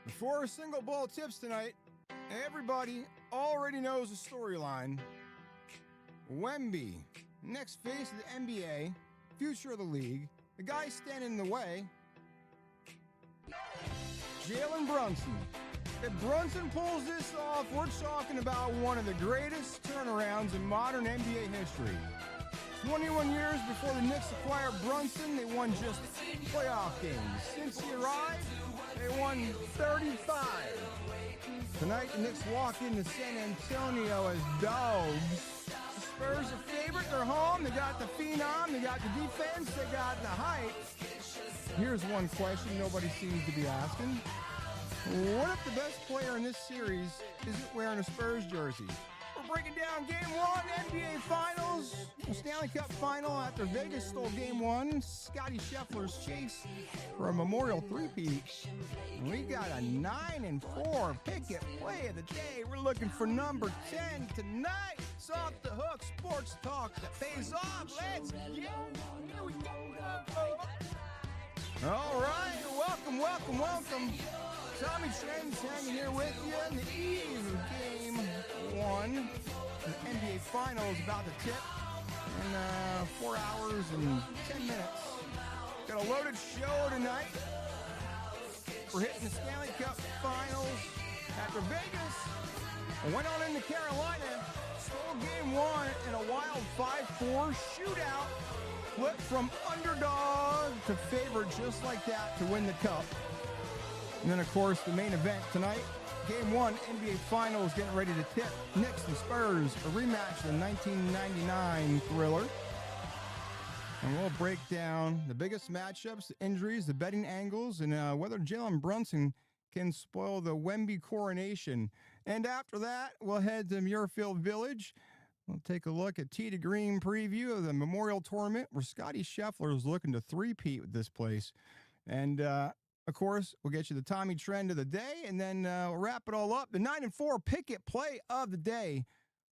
Before single ball tips tonight, everybody already knows the storyline. Wemby, next face of the NBA, future of the league, the guy standing in the way, Jalen Brunson. If Brunson pulls this off, we're talking about one of the greatest turnarounds in modern NBA history. 21 years before the Knicks acquired Brunson, they won just 8 playoff games. Since he arrived, they won 35. Tonight, the Knicks walk into San Antonio as dogs. The Spurs are favorite. They're home. They got the phenom. They got the defense. They got the height. Here's one question nobody seems to be asking. What if the best player in this series isn't wearing a Spurs jersey? We're breaking down Game 1, NBA Finals, the Stanley Cup Final after Vegas stole Game 1, Scottie Scheffler's chase for a Memorial Three-Peat. We got a 9-4 Pikkit play of the day. We're looking for number 10 tonight. It's Off the Hook Sports Talk that pays off. Let's go. Here we go. All right, welcome. Tommy Trent's hanging here with you in the eve of Game 1. The NBA Finals about to tip in 4 hours and 10 minutes. Got a loaded show tonight. We're hitting the Stanley Cup Finals after Vegas. Went on into Carolina, stole Game 1 in a wild 5-4 shootout. Flipped from underdog to favorite just like that to win the cup. And then, of course, the main event tonight, Game 1, NBA Finals getting ready to tip. Knicks and Spurs, a rematch of the 1999 thriller. And we'll break down the biggest matchups, the injuries, the betting angles, and whether Jalen Brunson can spoil the Wemby coronation. And after that, we'll head to Muirfield Village. We'll take a look at Tee to Green preview of the Memorial Tournament, where Scottie Scheffler is looking to three-peat with this place. And, of course, we'll get you the Tommy trend of the day, and then we'll wrap it all up. The 9-4 Pikkit play of the day,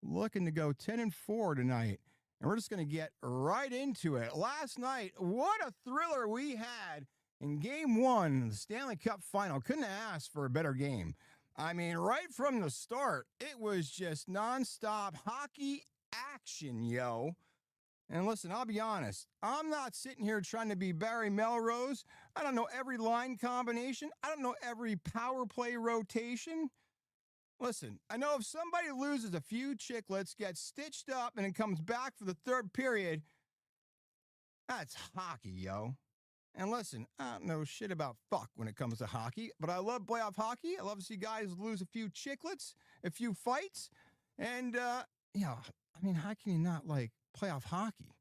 looking to go 10-4 tonight. And we're just going to get right into it. Last night, what a thriller we had in Game 1 of the Stanley Cup Final. Couldn't have asked for a better game. I mean, right from the start, it was just nonstop hockey action, yo. And listen, I'll be honest. I'm not sitting here trying to be Barry Melrose. I don't know every line combination. I don't know every power play rotation. Listen, I know if somebody loses a few chiclets, gets stitched up, and then comes back for the third period, that's hockey, yo. And listen, I don't know shit about fuck when it comes to hockey, but I love playoff hockey. I love to see guys lose a few chiclets, a few fights, and, I mean, how can you not like playoff hockey?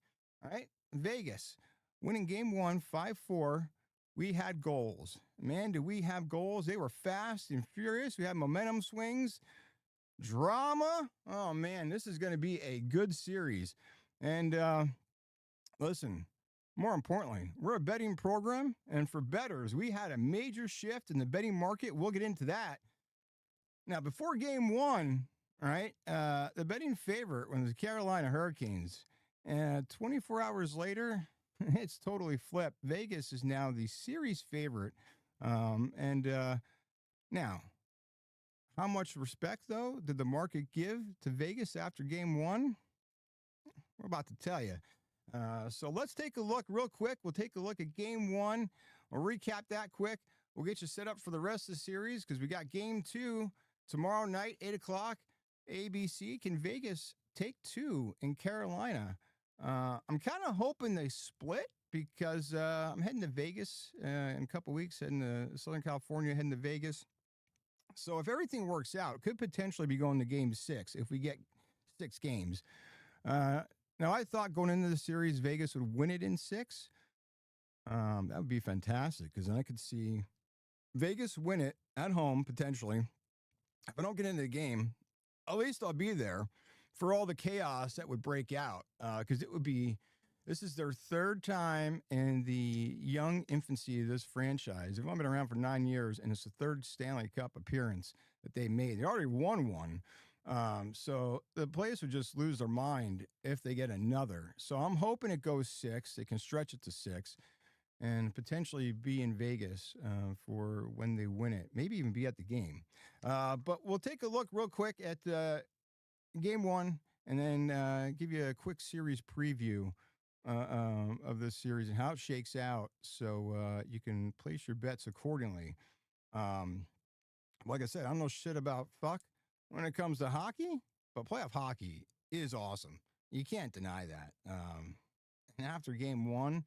All right? Vegas, winning Game 1, 5-4. We had goals. Man, do we have goals. They were fast and furious. We had momentum swings, drama. Oh, man, this is going to be a good series. And listen, more importantly, we're a betting program, and for bettors, we had a major shift in the betting market. We'll get into that. Now, before Game 1, all right, the betting favorite was the Carolina Hurricanes. And 24 hours later, it's totally flipped. Vegas is now the series favorite. Now, how much respect, though, did the market give to Vegas after Game 1? We're about to tell you. So let's take a look real quick. We'll take a look at Game 1. We'll recap that quick. We'll get you set up for the rest of the series because we got Game 2 tomorrow night, 8 o'clock, ABC. Can Vegas take 2 in Carolina? I'm kind of hoping they split because I'm heading to Vegas in a couple weeks, heading to Southern California, heading to Vegas. So if everything works out, it could potentially be going to Game 6 if we get 6 games. Now, I thought going into the series, Vegas would win it in 6. That would be fantastic because then I could see Vegas win it at home, potentially. If I don't get into the game, at least I'll be there for all the chaos that would break out because this is their third time in the young infancy of this franchise. They've only been around for 9 years, and it's the third Stanley Cup appearance that they made. They already won one. So the players would just lose their mind if they get another. So I'm hoping it goes 6. They can stretch it to 6. and potentially be in Vegas for when they win it. Maybe even be at the game. But we'll take a look real quick at game one and then give you a quick series preview of this series and how it shakes out so you can place your bets accordingly. Like I said, I don't know shit about fuck when it comes to hockey, but playoff hockey is awesome. You can't deny that. And after game one,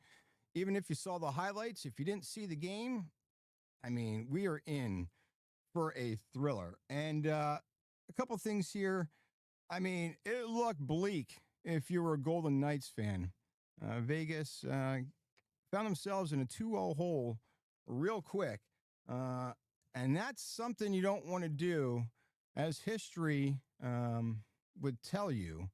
even if you saw the highlights, if you didn't see the game, I mean, we are in for a thriller. And a couple things here. I mean, it looked bleak if you were a Golden Knights fan. Vegas found themselves in a 2-0 hole real quick. And that's something you don't want to do, as history would tell you.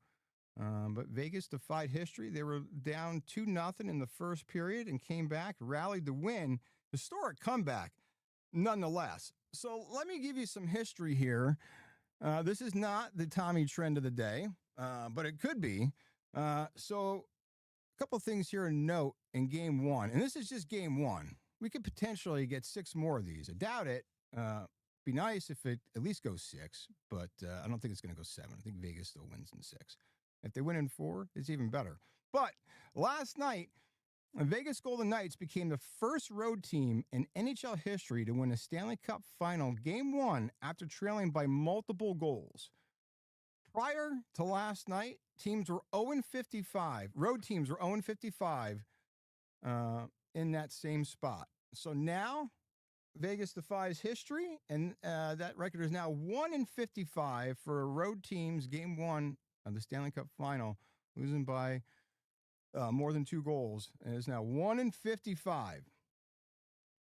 But Vegas defied history. They were down 2-0 in the first period and came back, rallied to win. Historic comeback, nonetheless. So let me give you some history here. This is not the Tommy trend of the day, but it could be. So a couple things here to note in game one, and this is just game one. We could potentially get 6 more of these. I doubt it. Be nice if it at least goes 6, but I don't think it's going to go 7. I think Vegas still wins in 6. If they win in 4, it's even better. But last night, the Vegas Golden Knights became the first road team in NHL history to win a Stanley Cup Final Game 1 after trailing by multiple goals. Prior to last night, teams were 0-55. Road teams were 0-55 in that same spot. So now Vegas defies history, and that record is now 1-55 for road teams. Game 1 of the Stanley Cup Final, losing by more than 2 goals, and is now 1-55.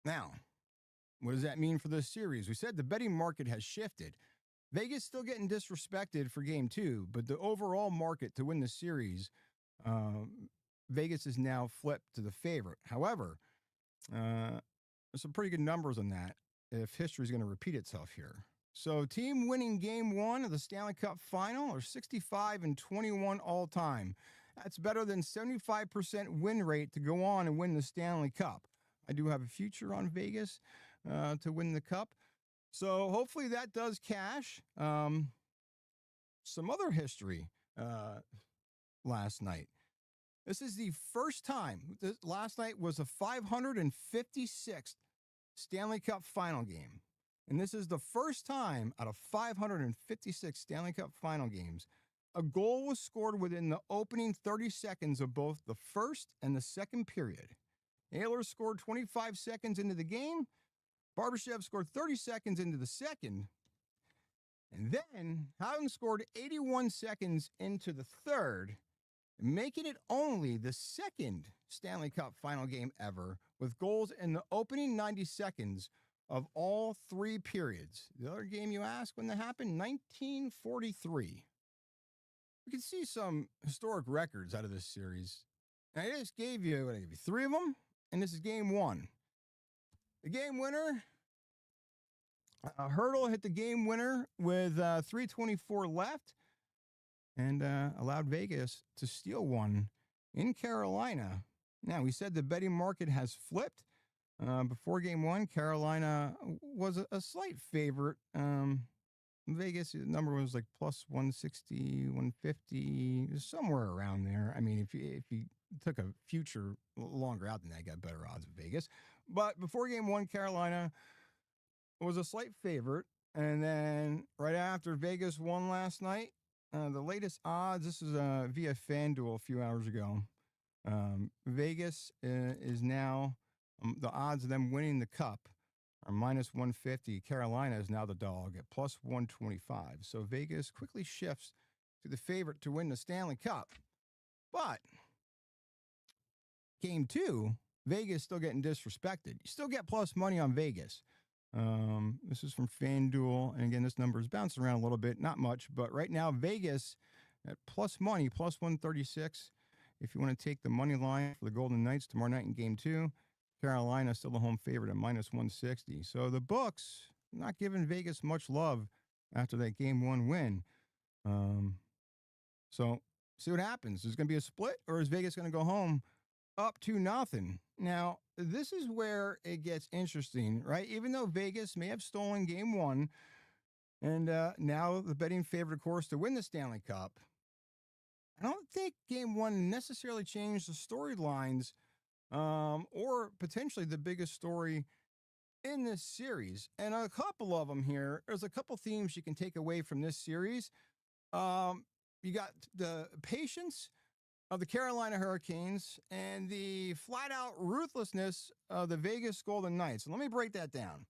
Now, what does that mean for this series? We said the betting market has shifted. Vegas still getting disrespected for game 2, but the overall market to win the series, Vegas is now flipped to the favorite. However, there's some pretty good numbers on that if history is going to repeat itself here. So team winning game 1 of the Stanley Cup Final are 65-21 all time. That's better than 75% win rate to go on and win the Stanley Cup. I do have a future on Vegas to win the Cup. So hopefully that does cash. Some other history last night. This is the first time. Last night was a 556th Stanley Cup Final Game. And this is the first time out of 556 Stanley Cup Final games, a goal was scored within the opening 30 seconds of both the first and the second period. Ayler scored 25 seconds into the game. Barbashev scored 30 seconds into the second. And then Howden scored 81 seconds into the third, making it only the second Stanley Cup Final game ever with goals in the opening 90 seconds of all 3 periods. The other game you ask when that happened, 1943. We can see some historic records out of this series. And I just gave you 3 of them, and this is game 1. The game winner, Hurdle hit the game winner with 3:24 left and allowed Vegas to steal one in Carolina. Now, we said the betting market has flipped. Before game 1, Carolina was a slight favorite. Vegas, the number was like plus 160, 150, somewhere around there. I mean, if you took a future longer out than that, got better odds of Vegas. But before game 1, Carolina was a slight favorite. And then right after Vegas won last night, the latest odds, this is via FanDuel a few hours ago. Vegas is now, the odds of them winning the cup are minus 150. Carolina is now the dog at plus 125. So Vegas quickly shifts to the favorite to win the Stanley Cup. But game 2, Vegas still getting disrespected. You still get plus money on Vegas. This is from FanDuel. And again, this number is bouncing around a little bit, not much. But right now, Vegas at plus money, plus 136. If you want to take the money line for the Golden Knights tomorrow night in game 2, Carolina still the home favorite at minus 160. So the books not giving Vegas much love after that game 1 win. So see what happens. Is it going to be a split, or is Vegas going to go home up 2-0? Now, this is where it gets interesting, right? Even though Vegas may have stolen game one, and now the betting favorite, of course, to win the Stanley Cup, I don't think game one necessarily changed the storylines or potentially the biggest story in this series. And a couple of them here, there's a couple themes you can take away from this series. You got the patience of the Carolina Hurricanes and the flat out ruthlessness of the Vegas Golden Knights. And let me break that down.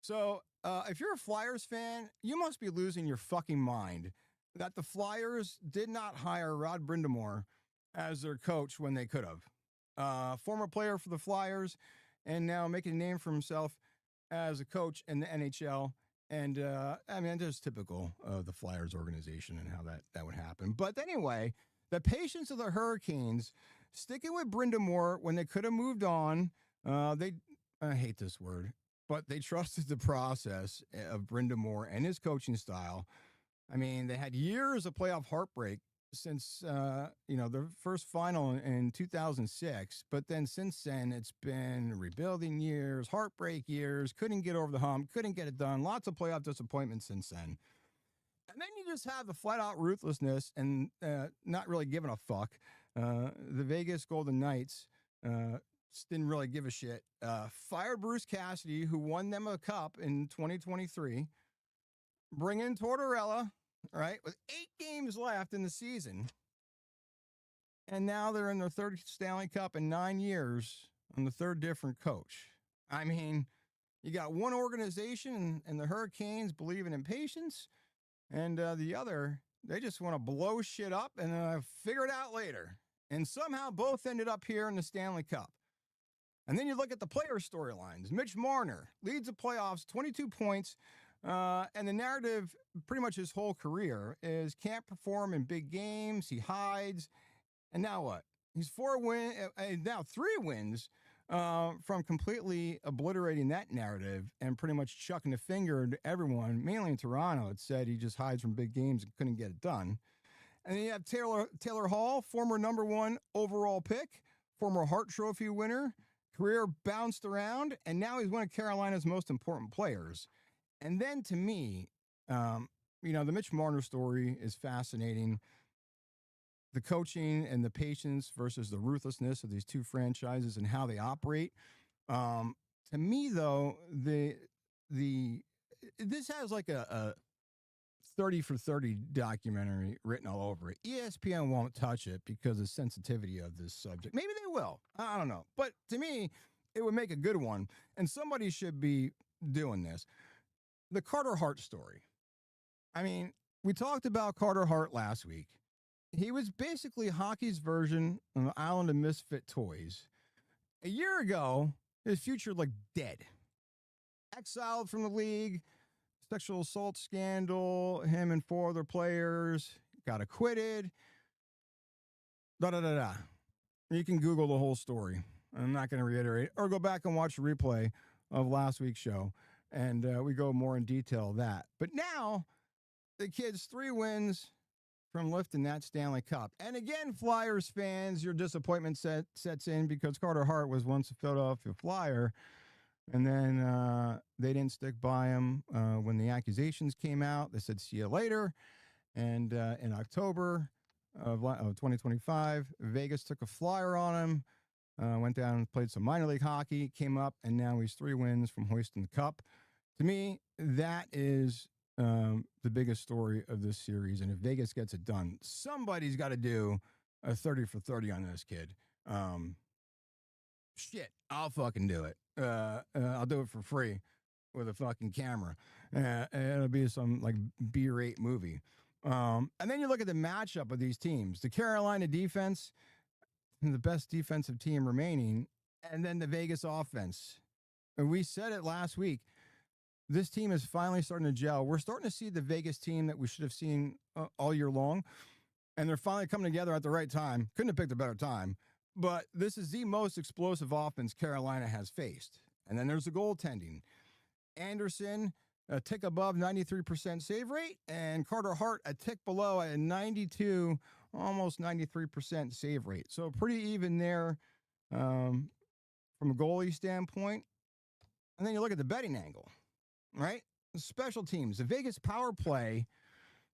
So, if you're a Flyers fan, you must be losing your fucking mind that the Flyers did not hire Rod Brind'Amour as their coach when they could have. Former player for the Flyers and now making a name for himself as a coach in the NHL. And, I mean, just typical of the Flyers organization and how that would happen. But anyway, the patience of the Hurricanes sticking with Brind'Amour when they could have moved on. I hate this word, but they trusted the process of Brind'Amour and his coaching style. I mean, they had years of playoff heartbreak since, their first final in 2006. But then since then, it's been rebuilding years, heartbreak years, couldn't get over the hump, couldn't get it done. Lots of playoff disappointments since then. And then you just have the flat out ruthlessness and not really giving a fuck. The Vegas Golden Knights just didn't really give a shit. Fired Bruce Cassidy, who won them a cup in 2023. Bring in Tortorella, right, with 8 games left in the season. And now they're in their third Stanley Cup in 9 years on the third different coach. I mean, you got one organization and the Hurricanes believing in patience, and the other, they just want to blow shit up and figure it out later. And somehow both ended up here in the Stanley Cup. And then you look at the player storylines. Mitch Marner leads the playoffs, 22 points. And the narrative, pretty much his whole career, is can't perform in big games. He hides. And now what? He's 3 wins from completely obliterating that narrative and pretty much chucking the finger to everyone, mainly in Toronto. It said he just hides from big games and couldn't get it done. And then you have Taylor Hall, former number 1 overall pick, former Hart Trophy winner, career bounced around, and now he's one of Carolina's most important players. And then to me, the Mitch Marner story is fascinating. The coaching and the patience versus the ruthlessness of these two franchises and how they operate. To me, though, this has like a 30 for 30 documentary written all over it. ESPN won't touch it because of the sensitivity of this subject. Maybe they will. I don't know. But to me, it would make a good one. And somebody should be doing this. The Carter Hart story. I mean, we talked about Carter Hart last week. He was basically hockey's version of the Island of Misfit Toys. A year ago, his future looked dead. Exiled from the league, sexual assault scandal, him and 4 other players got acquitted. Da-da-da-da. You can Google the whole story. I'm not going to reiterate, or go back and watch a replay of last week's show. And we go more in detail of that. But now, the kid's 3 wins from lifting that Stanley Cup. And again, Flyers fans, your disappointment sets in because Carter Hart was once a Philadelphia Flyer. And then they didn't stick by him when the accusations came out. They said, see you later. And in October of 2025, Vegas took a flyer on him. Went down and played some minor league hockey, came up, and now he's 3 wins from hoisting the cup. To me, that is the biggest story of this series. And if Vegas gets it done, somebody's got to do a 30 for 30 on this kid. Shit, I'll fucking do it. I'll do it for free with a fucking camera. It'll be some like B-rate movie. And then you look at the matchup of these teams. The Carolina defense, the best defensive team remaining, and then the Vegas offense. And we said it last week. This team is finally starting to gel. We're starting to see the Vegas team that we should have seen all year long. And they're finally coming together at the right time. Couldn't have picked a better time. But this is the most explosive offense Carolina has faced. And then there's the goaltending. Anderson, a tick above 93% save rate, and Carter Hart, a tick below at 92, almost 93% save rate. So pretty even there from from a goalie standpoint. And then you look at the betting angle, right? The special teams, the Vegas power play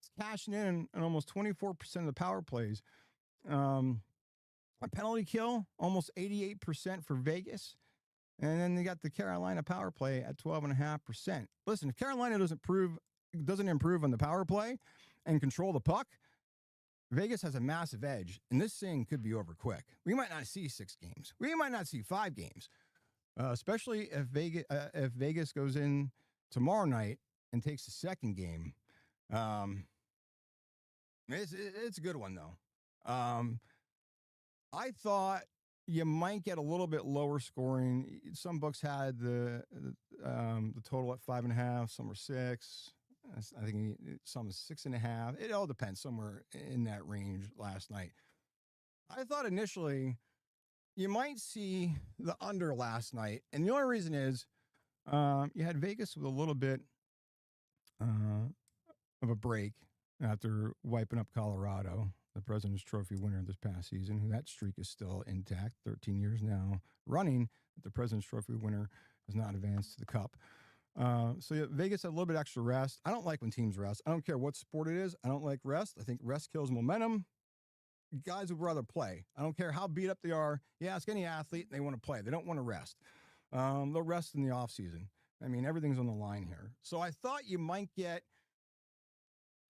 is cashing in on almost 24% of the power plays. A penalty kill, almost 88% for Vegas. And then they got the Carolina power play at 12.5%. Listen, if Carolina doesn't improve on the power play and control the puck, Vegas has a massive edge, and this thing could be over quick. We might not see 6 games. We might not see 5 games, especially if Vegas goes in tomorrow night and takes the second game. It's a good one, though. I thought you might get a little bit lower scoring. Some books had the total at 5.5. Some were 6. I think some is 6.5. It all depends. Somewhere in that range last night. I thought initially you might see the under last night, and the only reason is you had Vegas with a little bit of a break after wiping up Colorado, the President's Trophy winner this past season. That streak is still intact, 13 years now running. The President's Trophy winner has not advanced to the Cup. So yeah, Vegas had a little bit extra rest. I don't like when teams rest. I don't care what sport it is. I don't like rest. I think rest kills momentum. Guys would rather play. I don't care how beat up they are. You ask any athlete, they want to play. They don't want to rest. They'll rest in the off season. I mean, everything's on the line here. So I thought you might get,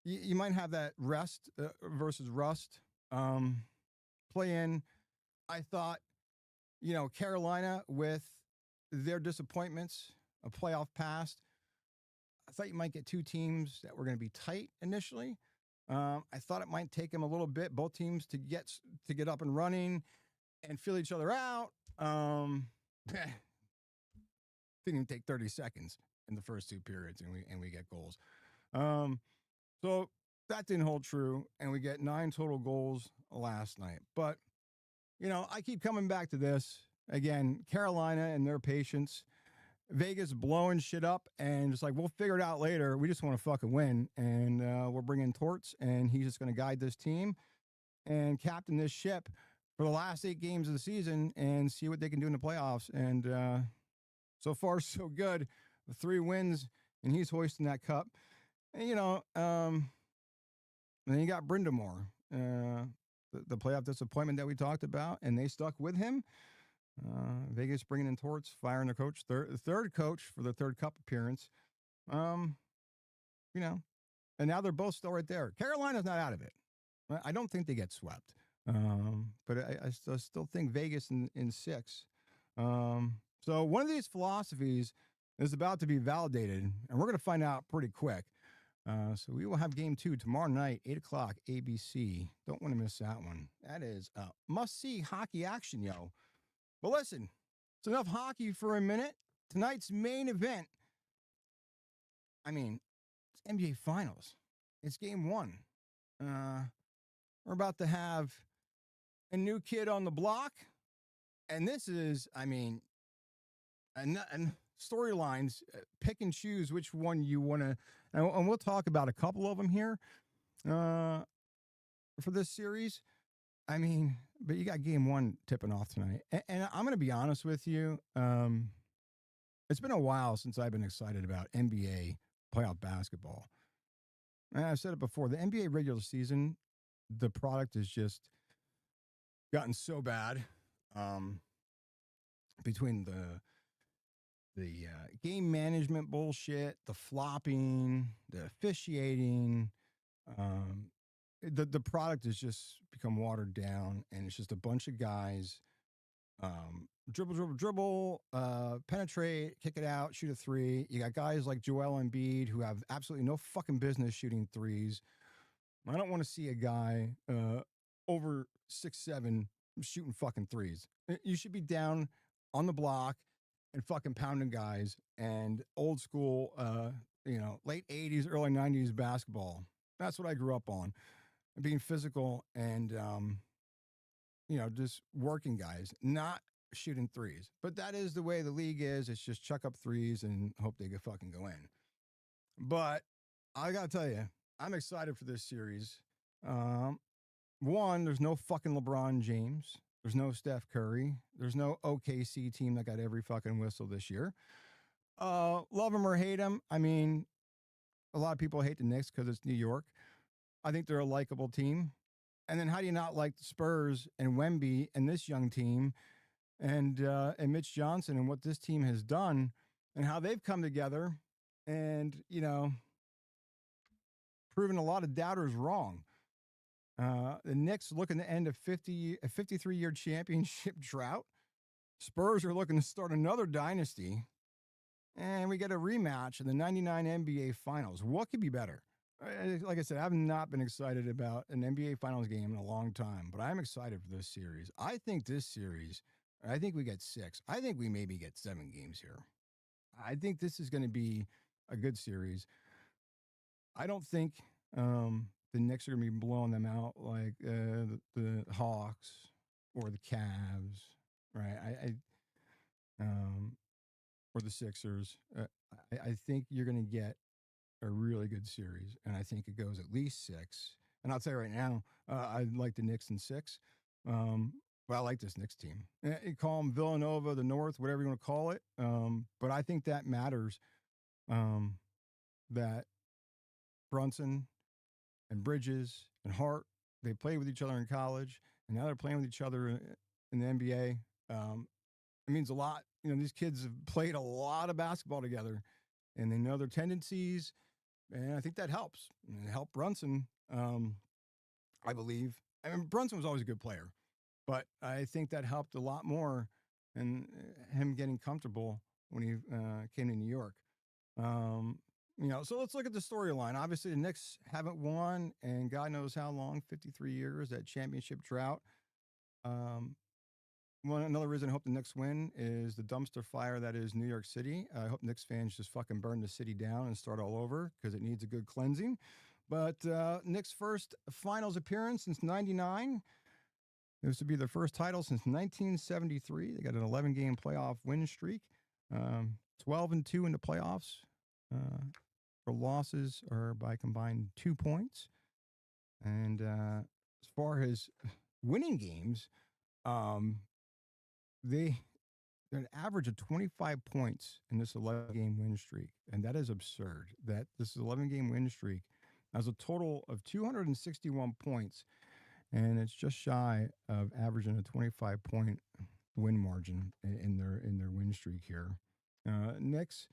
you might have that rest versus rust play in. I thought, Carolina with their disappointments, a playoff past, I thought you might get 2 teams that were going to be tight initially. I thought it might take them a little bit, both teams, to get up and running and feel each other out. Didn't even take 30 seconds in the first 2 periods, and we get goals. So that didn't hold true, and we get 9 total goals last night. But, I keep coming back to this. Again, Carolina and their patience. Vegas blowing shit up and just like, we'll figure it out later. We just want to fucking win. And we're bringing Torts, and he's just going to guide this team and captain this ship for the last 8 games of the season and see what they can do in the playoffs. And so far, so good. 3 wins, and he's hoisting that cup. And, and then you got Brindamore, the playoff disappointment that we talked about, and they stuck with him. Vegas bringing in Torts, firing the coach, third coach for the 3rd cup appearance. And now they're both still right there. Carolina's not out of it. I don't think they get swept. But I still think Vegas in 6. So one of these philosophies is about to be validated, and we're going to find out pretty quick. So we will have game 2 tomorrow night, 8 o'clock, ABC. Don't want to miss that one. That is must-see hockey action, yo. But listen, it's enough hockey for a minute. Tonight's main event, it's NBA Finals. It's game 1. We're about to have a new kid on the block. And this is, and storylines, pick and choose which one you want to, and we'll talk about a couple of them here for this series. But you got game 1 tipping off tonight. And I'm going to be honest with you. It's been a while since I've been excited about NBA playoff basketball. And I've said it before, the NBA regular season, the product has just gotten so bad between the game management bullshit, the flopping, the officiating, the product has just become watered down, and it's just a bunch of guys dribble, penetrate, kick it out, shoot a 3. You got guys like Joel Embiid who have absolutely no fucking business shooting 3s. I don't want to see a guy over 6'7" shooting fucking 3s. You should be down on the block and fucking pounding guys, and old school, late 80s, early 90s basketball. That's what I grew up on. Being physical and, just working guys, not shooting 3s. But that is the way the league is. It's just chuck up 3s and hope they could fucking go in. But I got to tell you, I'm excited for this series. One, there's no fucking LeBron James. There's no Steph Curry. There's no OKC team that got every fucking whistle this year. Love them or hate them. I mean, a lot of people hate the Knicks because it's New York. I think they're a likable team. And then how do you not like the Spurs and Wemby and this young team and Mitch Johnson and what this team has done and how they've come together and, proven a lot of doubters wrong. The Knicks looking to end a 53-year championship drought. Spurs are looking to start another dynasty. And we get a rematch in the 99 NBA Finals. What could be better? Like I said, I've not been excited about an NBA Finals game in a long time, but I'm excited for this series. I think we get 6. I think we maybe get 7 games here. I think this is going to be a good series. I don't think the Knicks are going to be blowing them out like the Hawks or the Cavs, right? Or the Sixers. I think you're going to get a really good series, and I think it goes at least 6. And I'll tell you right now, I like the Knicks in 6. But I like this Knicks team. You call them Villanova, the North, whatever you want to call it. But I think that matters. That Brunson and Bridges and Hart, they played with each other in college, and now they're playing with each other in the NBA. It means a lot. These kids have played a lot of basketball together, and they know their tendencies, and I think that helps. And it helped Brunson, I believe. I mean, Brunson was always a good player, but I think that helped a lot more in him getting comfortable when he came to New York. So let's look at the storyline. Obviously, the Knicks haven't won, and God knows how long, 53 years, that championship drought. Another reason I hope the Knicks win is the dumpster fire that is New York City. I hope Knicks fans just fucking burn the city down and start all over because it needs a good cleansing. But Knicks' first finals appearance since 99. This would be their first title since 1973. They got an 11-game playoff win streak, 12-2 in the playoffs. Their losses are by combined 2 points. And as far as winning games, they're an average of 25 points in this 11-game win streak. And that is absurd. That this 11-game win streak has a total of 261 points. And it's just shy of averaging a 25-point win margin in their win streak here. Knicks.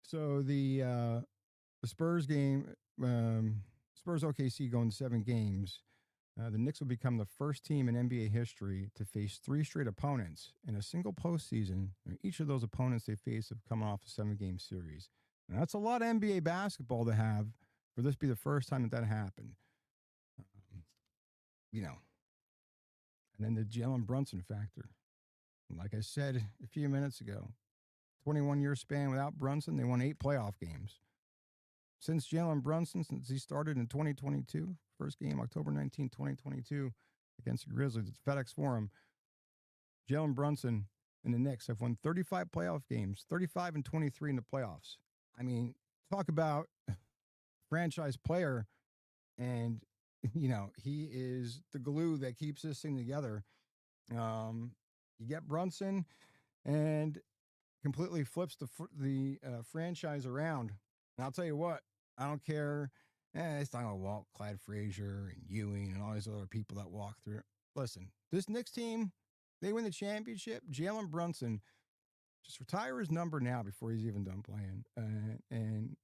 So the Spurs game, Spurs OKC going 7 games. The Knicks will become the first team in NBA history to face 3 straight opponents in a single postseason. Each of those opponents they face have come off a 7-game series. And that's a lot of NBA basketball to have for this to be the first time that happened. And then the Jalen Brunson factor. Like I said a few minutes ago, 21-year span without Brunson, they won 8 playoff games. Since Jalen Brunson, since he started in 2022, first game, October 19, 2022, against the Grizzlies at FedEx Forum, Jalen Brunson and the Knicks have won 35 playoff games, 35-23 in the playoffs. I mean, talk about franchise player, and, he is the glue that keeps this thing together. You get Brunson and completely flips the franchise around. And I'll tell you what, I don't care. It's talking about Walt, Clyde Frazier, and Ewing, and all these other people that walk through. Listen, this Knicks team, they win the championship. Jalen Brunson, just retire his number now before he's even done playing, and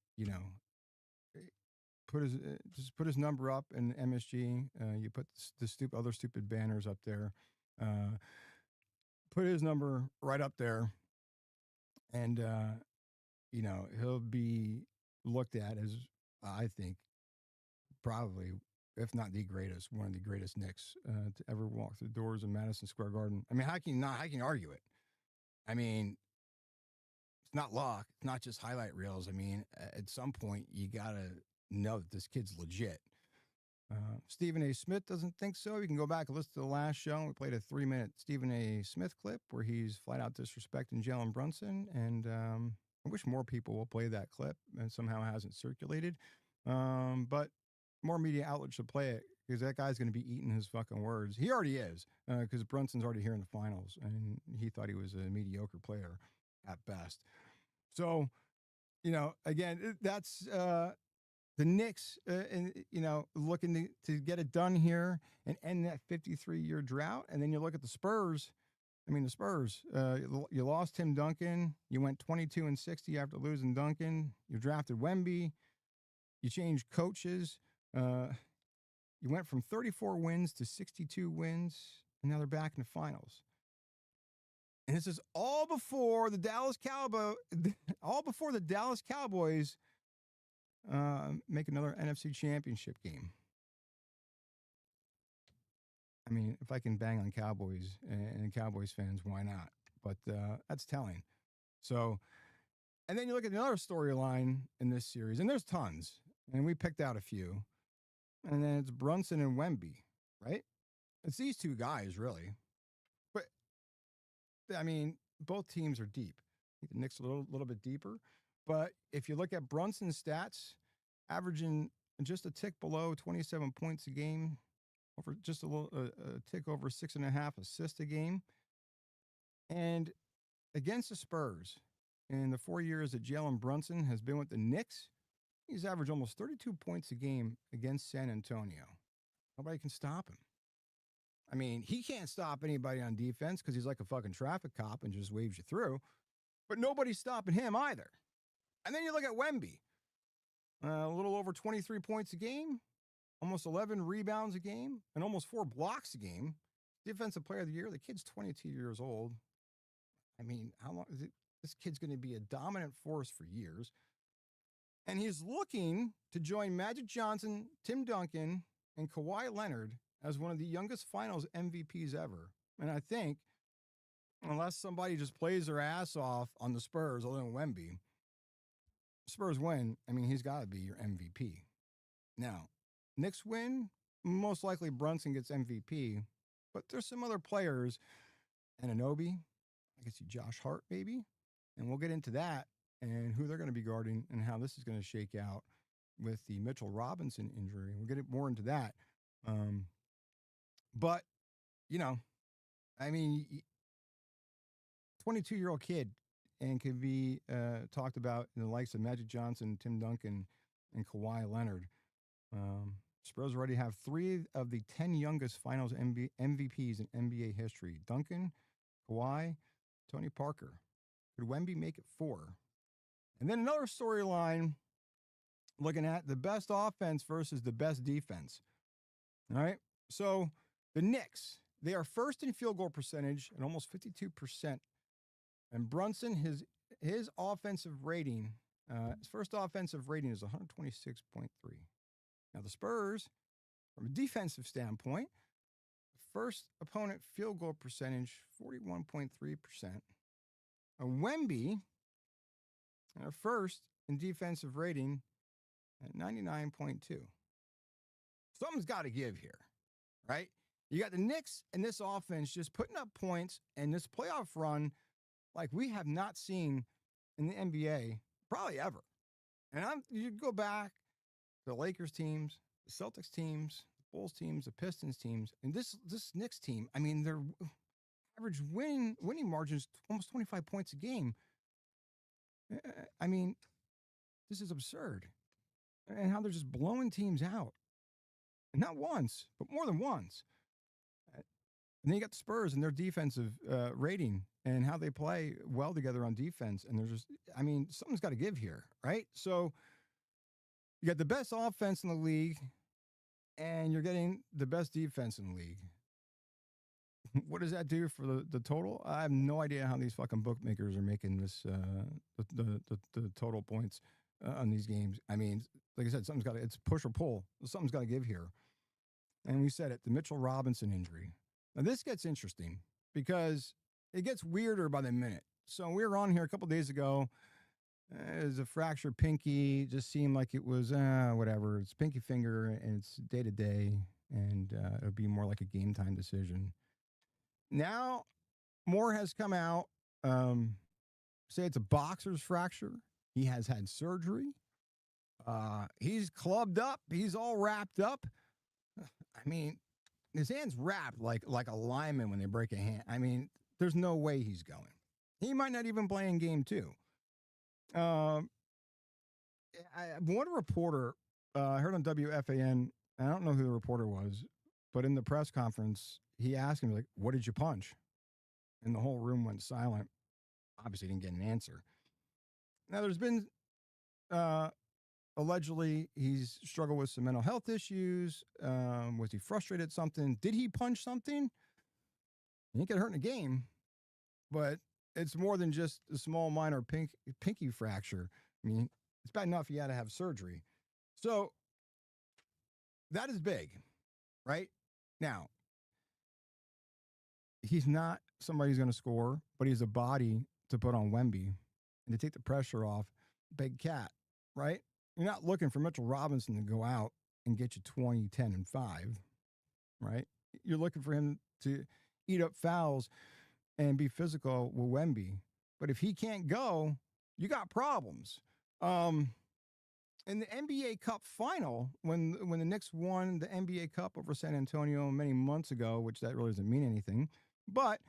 put his number up in MSG. You put the other stupid banners up there. Put his number right up there, and he'll be looked at as, I think, probably, if not the greatest, one of the greatest Knicks to ever walk through the doors of Madison Square Garden. I mean, how can you argue it? I mean, it's not luck. It's not just highlight reels. I mean, at some point, you got to know that this kid's legit. Stephen A. Smith doesn't think so. You can go back and listen to the last show. We played a 3-minute Stephen A. Smith clip where he's flat out disrespecting Jalen Brunson. And I wish more people will play that clip, and somehow hasn't circulated. But more media outlets should play it because that guy's going to be eating his fucking words. He already is, because Brunson's already here in the finals, and he thought he was a mediocre player at best. So, again, that's the Knicks, looking to get it done here and end that 53-year drought. And then you look at the Spurs. I mean, the Spurs, you lost Tim Duncan. You went 22-60 after losing Duncan. You drafted Wemby. You changed coaches. You went from 34 wins to 62 wins, and now they're back in the finals. And this is all before the Dallas Cowboys make another NFC Championship game. I mean, if I can bang on Cowboys and Cowboys fans, why not? But that's telling. So, and then you look at another storyline in this series, and there's tons, and we picked out a few. And then it's Brunson and Wemby, right? It's these two guys, really. But, I mean, both teams are deep. I think the Knicks are a little bit deeper. But if you look at Brunson's stats, averaging just a tick below 27 points a game, over just a tick over 6.5 assists a game. And against the Spurs, in the 4 years that Jalen Brunson has been with the Knicks, he's averaged almost 32 points a game against San Antonio. Nobody can stop him. I mean, he can't stop anybody on defense because he's like a fucking traffic cop and just waves you through. But nobody's stopping him either. And then you look at Wemby. A little over 23 points a game, almost 11 rebounds a game, and almost 4 blocks a game. Defensive Player of the Year. The kid's 22 years old. I mean, how long is it? This kid's going to be a dominant force for years. And he's looking to join Magic Johnson, Tim Duncan, and Kawhi Leonard as one of the youngest finals MVPs ever. And I think, unless somebody just plays their ass off on the Spurs, other than Wemby, Spurs win, I mean, he's got to be your MVP. Now, Knicks win, most likely Brunson gets MVP, but there's some other players, Anunoby, I could see Josh Hart maybe, and we'll get into that and who they're going to be guarding and how this is going to shake out with the Mitchell Robinson injury. We'll get more into that. But, I mean, 22-year-old kid and can be talked about in the likes of Magic Johnson, Tim Duncan, and Kawhi Leonard. Spurs already have 3 of the 10 youngest finals MVPs in NBA history. Duncan, Kawhi, Tony Parker. Could Wemby make it 4? And then another storyline looking at the best offense versus the best defense. All right. So the Knicks, they are first in field goal percentage at almost 52%. And Brunson, his offensive rating, his first offensive rating is 126.3. Now the Spurs, from a defensive standpoint, first opponent field goal percentage, 41.3%. Wemby, first in defensive rating at 99.2. Something's got to give here, right? You got the Knicks and this offense just putting up points and this playoff run like we have not seen in the NBA probably ever. And you go back to the Lakers teams, the Celtics teams, the Bulls teams, the Pistons teams, and this Knicks team, I mean, their average winning margin is almost 25 points a game. I mean, this is absurd. And how they're just blowing teams out. And not once, but more than once. And then you got the Spurs and their defensive rating and how they play well together on defense. And there's just, I mean, something's got to give here, right? So you got the best offense in the league and you're getting the best defense in the league. What does that do for the total? I have no idea how these fucking bookmakers are making this the total points on these games. I mean, like I said, it's push or pull. Something's got to give here. And we said it, the Mitchell Robinson injury. Now this gets interesting because it gets weirder by the minute. So we were on here a couple days ago. It was a fractured pinky. Just seemed like it was whatever. It's pinky finger and it's day to day, and it'll be more like a game time decision. Now, more has come out. Say it's a boxer's fracture. He has had surgery. He's clubbed up. He's all wrapped up. I mean, his hand's wrapped like a lineman when they break a hand. I mean, there's no way he's going. He might not even play in game two. One reporter I heard on WFAN. I don't know who the reporter was, but in the press conference, he asked him like, "What did you punch?" And the whole room went silent. Obviously, didn't get an answer. Now, there's been allegedly he's struggled with some mental health issues. Was he frustrated at something? Did he punch something? He didn't get hurt in a game, but it's more than just a small minor pinky fracture. I mean, it's bad enough he had to have surgery. So that is big, right? Now, he's not somebody who's going to score, but he's a body to put on Wemby and to take the pressure off Big Cat, right? You're not looking for Mitchell Robinson to go out and get you 20, 10, and 5, right? You're looking for him to eat up fouls and be physical with Wemby. But if he can't go, you got problems. In the NBA Cup final, when the Knicks won the NBA Cup over San Antonio many months ago, which that really doesn't mean anything, but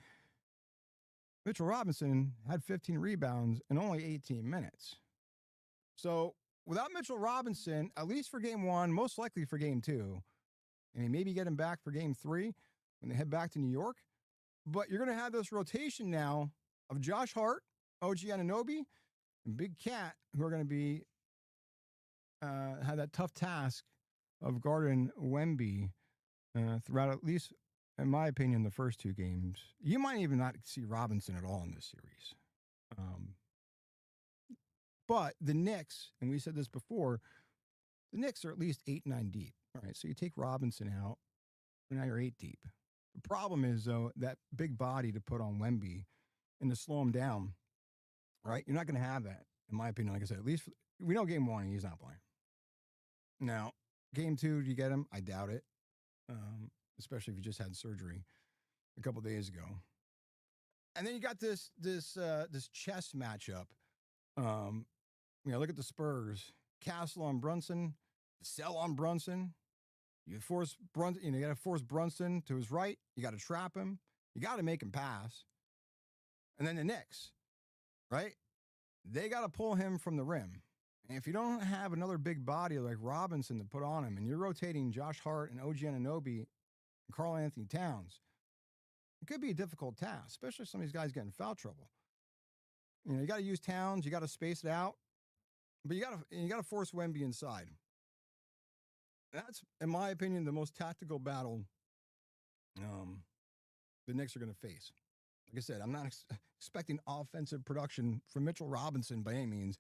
Mitchell Robinson had 15 rebounds in only 18 minutes. So without Mitchell Robinson, at least for game one, most likely for game two, and maybe get him back for game three when they head back to New York. But you're going to have this rotation now of Josh Hart, OG Anunoby, and Big Cat, who are going to be have that tough task of guarding Wemby throughout, at least, in my opinion, the first two games. You might even not see Robinson at all in this series. But the Knicks, and we said this before, the Knicks are at least 8-9 deep. All right, so you take Robinson out, and now you're 8 deep. The problem is, though, that big body to put on Wemby and to slow him down, right? You're not going to have that, in my opinion. Like I said, at least we know game one, he's not playing. Now, game two, do you get him? I doubt it, especially if you just had surgery a couple days ago. And then you got this chess matchup. Look at the Spurs. Castle on Brunson, Sell on Brunson. You force Brunson. You got to force Brunson to his right. You got to trap him. You got to make him pass. And then the Knicks, right? They got to pull him from the rim. And if you don't have another big body like Robinson to put on him, and you're rotating Josh Hart and OG Anunoby and Karl Anthony Towns, it could be a difficult task, especially if some of these guys get in foul trouble. You got to use Towns, you got to space it out, but you got to force Wemby inside. That's, in my opinion, the most tactical battle the Knicks are going to face. Like I said, I'm not expecting offensive production from Mitchell Robinson by any means,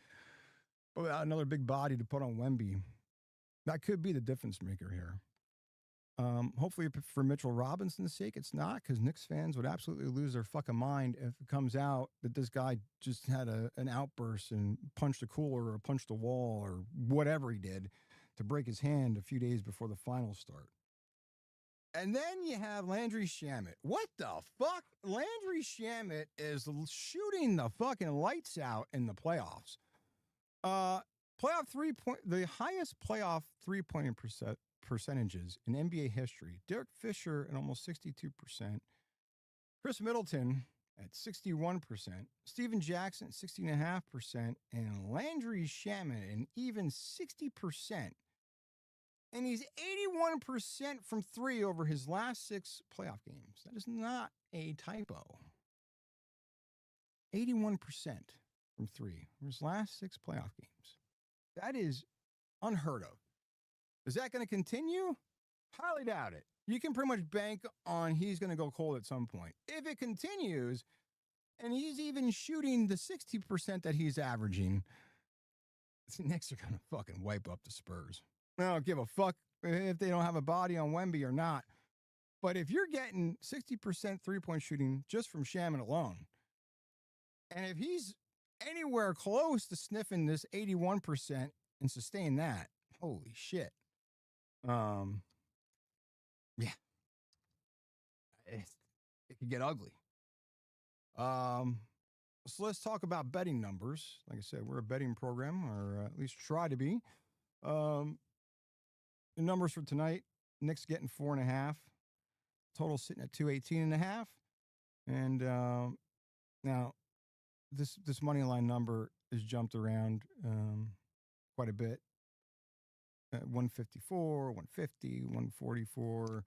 but without another big body to put on Wemby, that could be the difference maker here. Hopefully for Mitchell Robinson's sake, it's not, because Knicks fans would absolutely lose their fucking mind if it comes out that this guy just had an outburst and punched a cooler or punched a wall or whatever he did to break his hand a few days before the finals start. And then you have Landry Shamet. What the fuck? Landry Shamet is shooting the fucking lights out in the playoffs. The highest playoff three-pointing percentages in NBA history. Derek Fisher at almost 62%. Chris Middleton at 61%. Steven Jackson at 60.5%. And Landry Shamet an even 60%. And he's 81% from three over his last 6 playoff games. That is not a typo. 81% from three over his last 6 playoff games. That is unheard of. Is that going to continue? Highly doubt it. You can pretty much bank on he's going to go cold at some point. If it continues, and he's even shooting the 60% that he's averaging, the Knicks are going to fucking wipe up the Spurs. I don't give a fuck if they don't have a body on Wemby or not. But if you're getting 60% three-point shooting just from Shaman alone, and if he's anywhere close to sniffing this 81% and sustain that, holy shit. Yeah. It could get ugly. So let's talk about betting numbers. Like I said, we're a betting program, or at least try to be. The numbers for tonight: Knicks getting 4.5. Total sitting at 218.5. And now this money line number has jumped around quite a bit. 154, 150, 144.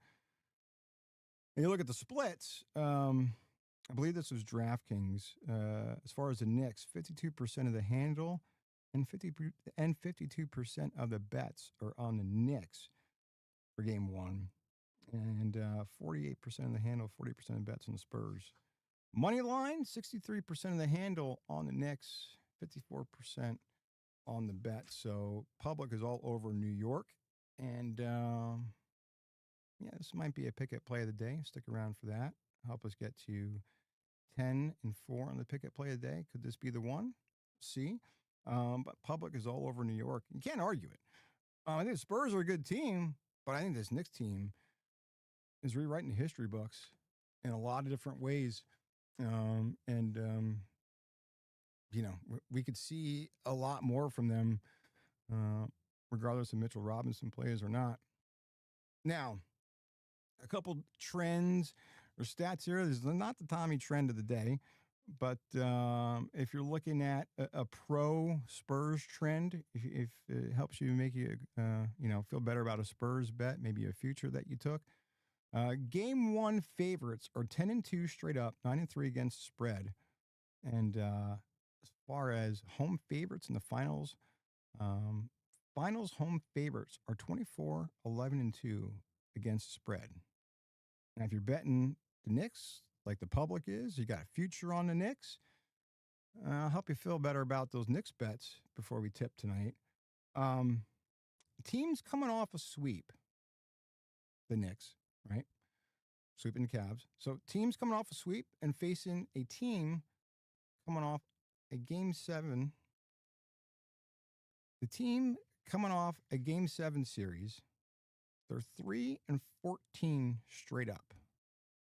And you look at the splits. I believe this was DraftKings. As far as the Knicks, 52% of the handle and 52% of the bets are on the Knicks for game one. And 48% of the handle, 40% of the bets on the Spurs. Money line, 63% of the handle on the Knicks, 54% on the bet. So public is all over New York. And yeah, this might be a Pikkit play of the day. Stick around for that. Help us get to 10-4 on the Pikkit play of the day. Could this be the one? See? But public is all over New York. You can't argue it. I think the Spurs are a good team, but I think this Knicks team is rewriting the history books in a lot of different ways. You know, we could see a lot more from them, regardless if Mitchell Robinson plays or not. Now, a couple trends or stats here. This is not the Tommy trend of the day, but if you're looking at a pro Spurs trend, if it helps you make you feel better about a Spurs bet, maybe a future that you took. Game one favorites are 10-2 straight up, 9-3 against the spread. And as far as home favorites in the finals home favorites are 24-11-2 against the spread. Now, if you're betting the Knicks, like the public is, you got a future on the Knicks, I'll help you feel better about those Knicks bets before we tip tonight. Teams coming off a sweep, the Knicks, right? Sweeping the Cavs. So teams coming off a sweep and facing a team coming off a Game 7. The team coming off a Game 7 series, they're 3-14 straight up.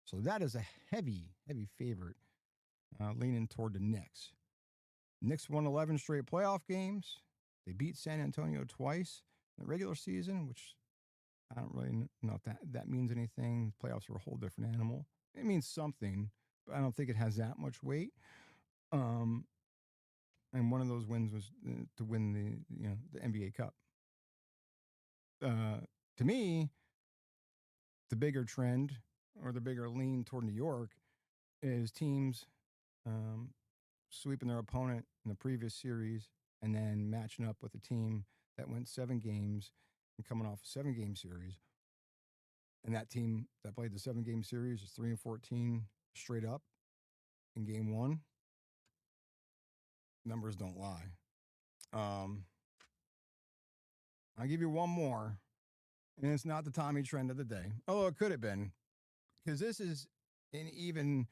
So that is a heavy, heavy favorite leaning toward the Knicks. Knicks won 11 straight playoff games. They beat San Antonio twice in the regular season, which I don't really know if that means anything. Playoffs are a whole different animal. It means something, but I don't think it has that much weight. And one of those wins was to win the NBA Cup. To me, the bigger trend or the bigger lean toward New York is teams sweeping their opponent in the previous series and then matching up with a team that went 7 games and coming off a 7-game series. And that team that played the 7-game series is 3-14 straight up in game one. Numbers don't lie. I'll give you one more, and it's not the Tommy trend of the day. Although it could have been, because this is an even,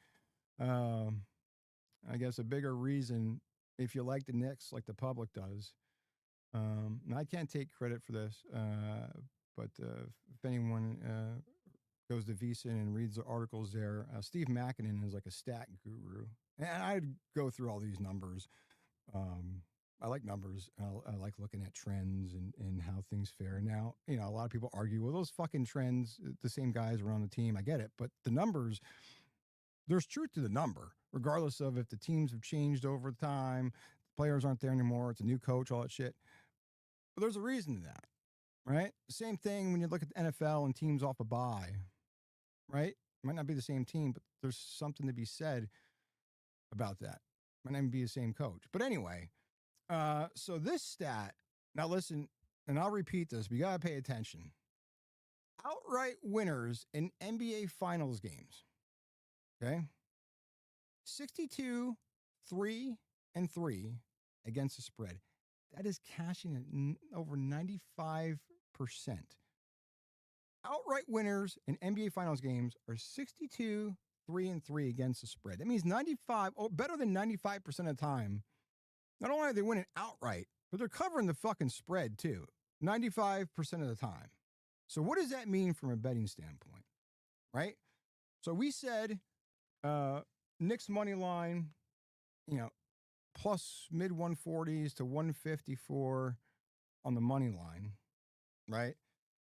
I guess, a bigger reason if you like the Knicks like the public does. And I can't take credit for this, but if anyone goes to VSiN and reads the articles there, Steve Makinen is like a stat guru. And I'd go through all these numbers. I like numbers. I like looking at trends and how things fare. Now, a lot of people argue, well, those fucking trends, the same guys are on the team. I get it. But the numbers, there's truth to the number, regardless of if the teams have changed over time, players aren't there anymore, it's a new coach, all that shit. But there's a reason to that, right? Same thing when you look at the NFL and teams off a bye, right? Might not be the same team, but there's something to be said about that. Might not even be the same coach. But anyway, so this stat, now listen, and I'll repeat this, but you got to pay attention. Outright winners in NBA Finals games, okay? 62, 3-3 against the spread. That is cashing at over 95%. Outright winners in NBA Finals games are 62, 3-3 against the spread. That means 95, or better than 95% of the time. Not only are they winning outright, but they're covering the fucking spread too. 95% of the time. So what does that mean from a betting standpoint? Right? So we said Knicks money line, plus mid 140s to 154 on the money line, right?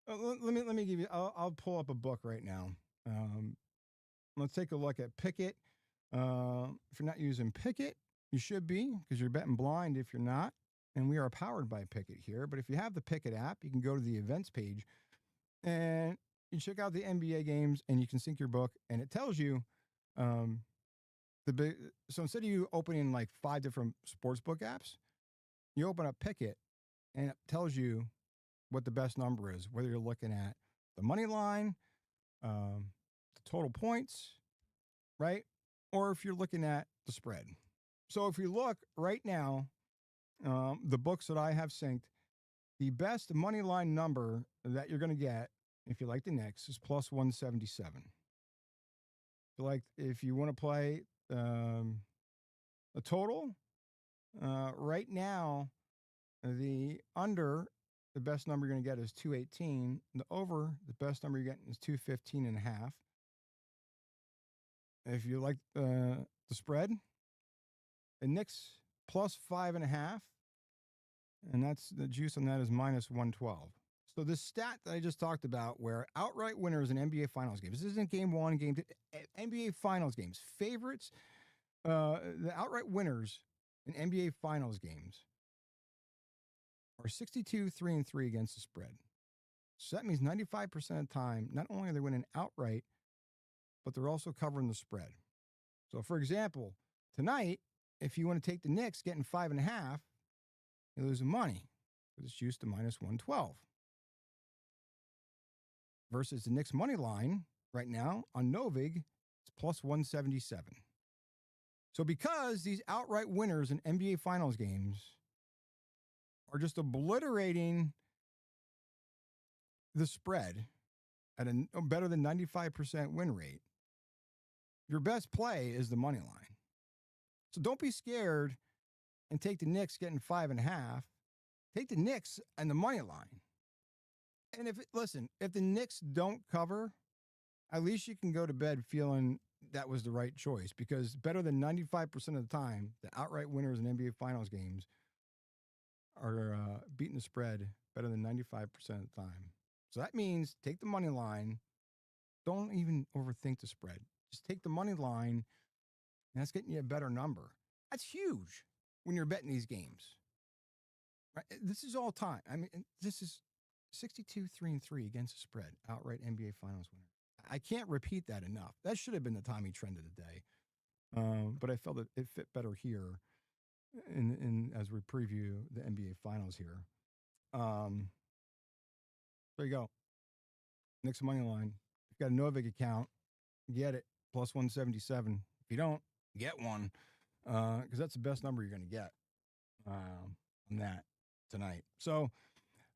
Let me give you. I'll pull up a book right now. Um, let's take a look at Pikkit. If you're not using Pikkit, you should be because you're betting blind if you're not. And we are powered by Pikkit here. But if you have the Pikkit app, you can go to the events page and you check out the NBA games and you can sync your book and it tells you um, the big. So instead of you opening like 5 different sportsbook apps, you open up Pikkit and it tells you what the best number is, whether you're looking at the money line, the total points, right? Or if you're looking at the spread. So if you look right now, the books that I have synced, the best money line number that you're going to get, if you like the Knicks, is plus 177. If you want to play a total, right now, the under, the best number you're going to get is 218. The over, the best number you're getting is 215 and a half. If you like the spread, the Knicks plus 5.5, and that's the juice on that is minus 112. So the stat that I just talked about, where outright winners in NBA Finals games, this isn't game 1, game 2, NBA Finals games, favorites, the outright winners in NBA Finals games are 62, 3-3 against the spread. So that means 95% of the time, not only are they winning outright, but they're also covering the spread. So, for example, tonight, if you want to take the Knicks getting 5.5, you're losing money because it's juiced to minus 112. Versus the Knicks money line right now on Novig, it's plus 177. So because these outright winners in NBA Finals games are just obliterating the spread at a better than 95% win rate, your best play is the money line. So don't be scared and take the Knicks getting 5.5. Take the Knicks and the money line. And if the Knicks don't cover, at least you can go to bed feeling that was the right choice, because better than 95% of the time, the outright winners in NBA Finals games are beating the spread better than 95% of the time. So that means take the money line. Don't even overthink the spread. Just take the money line, and that's getting you a better number. That's huge when you're betting these games. Right? This is all time. I mean, this is 62, 3-3 against the spread, outright NBA Finals winner. I can't repeat that enough. That should have been the Tommy trend of the day. But I felt that it fit better here in as we preview the NBA Finals here. There you go. Knicks money line. If you've got a Novik account, get it, plus 177. If you don't, get one, because that's the best number you're going to get on that tonight. So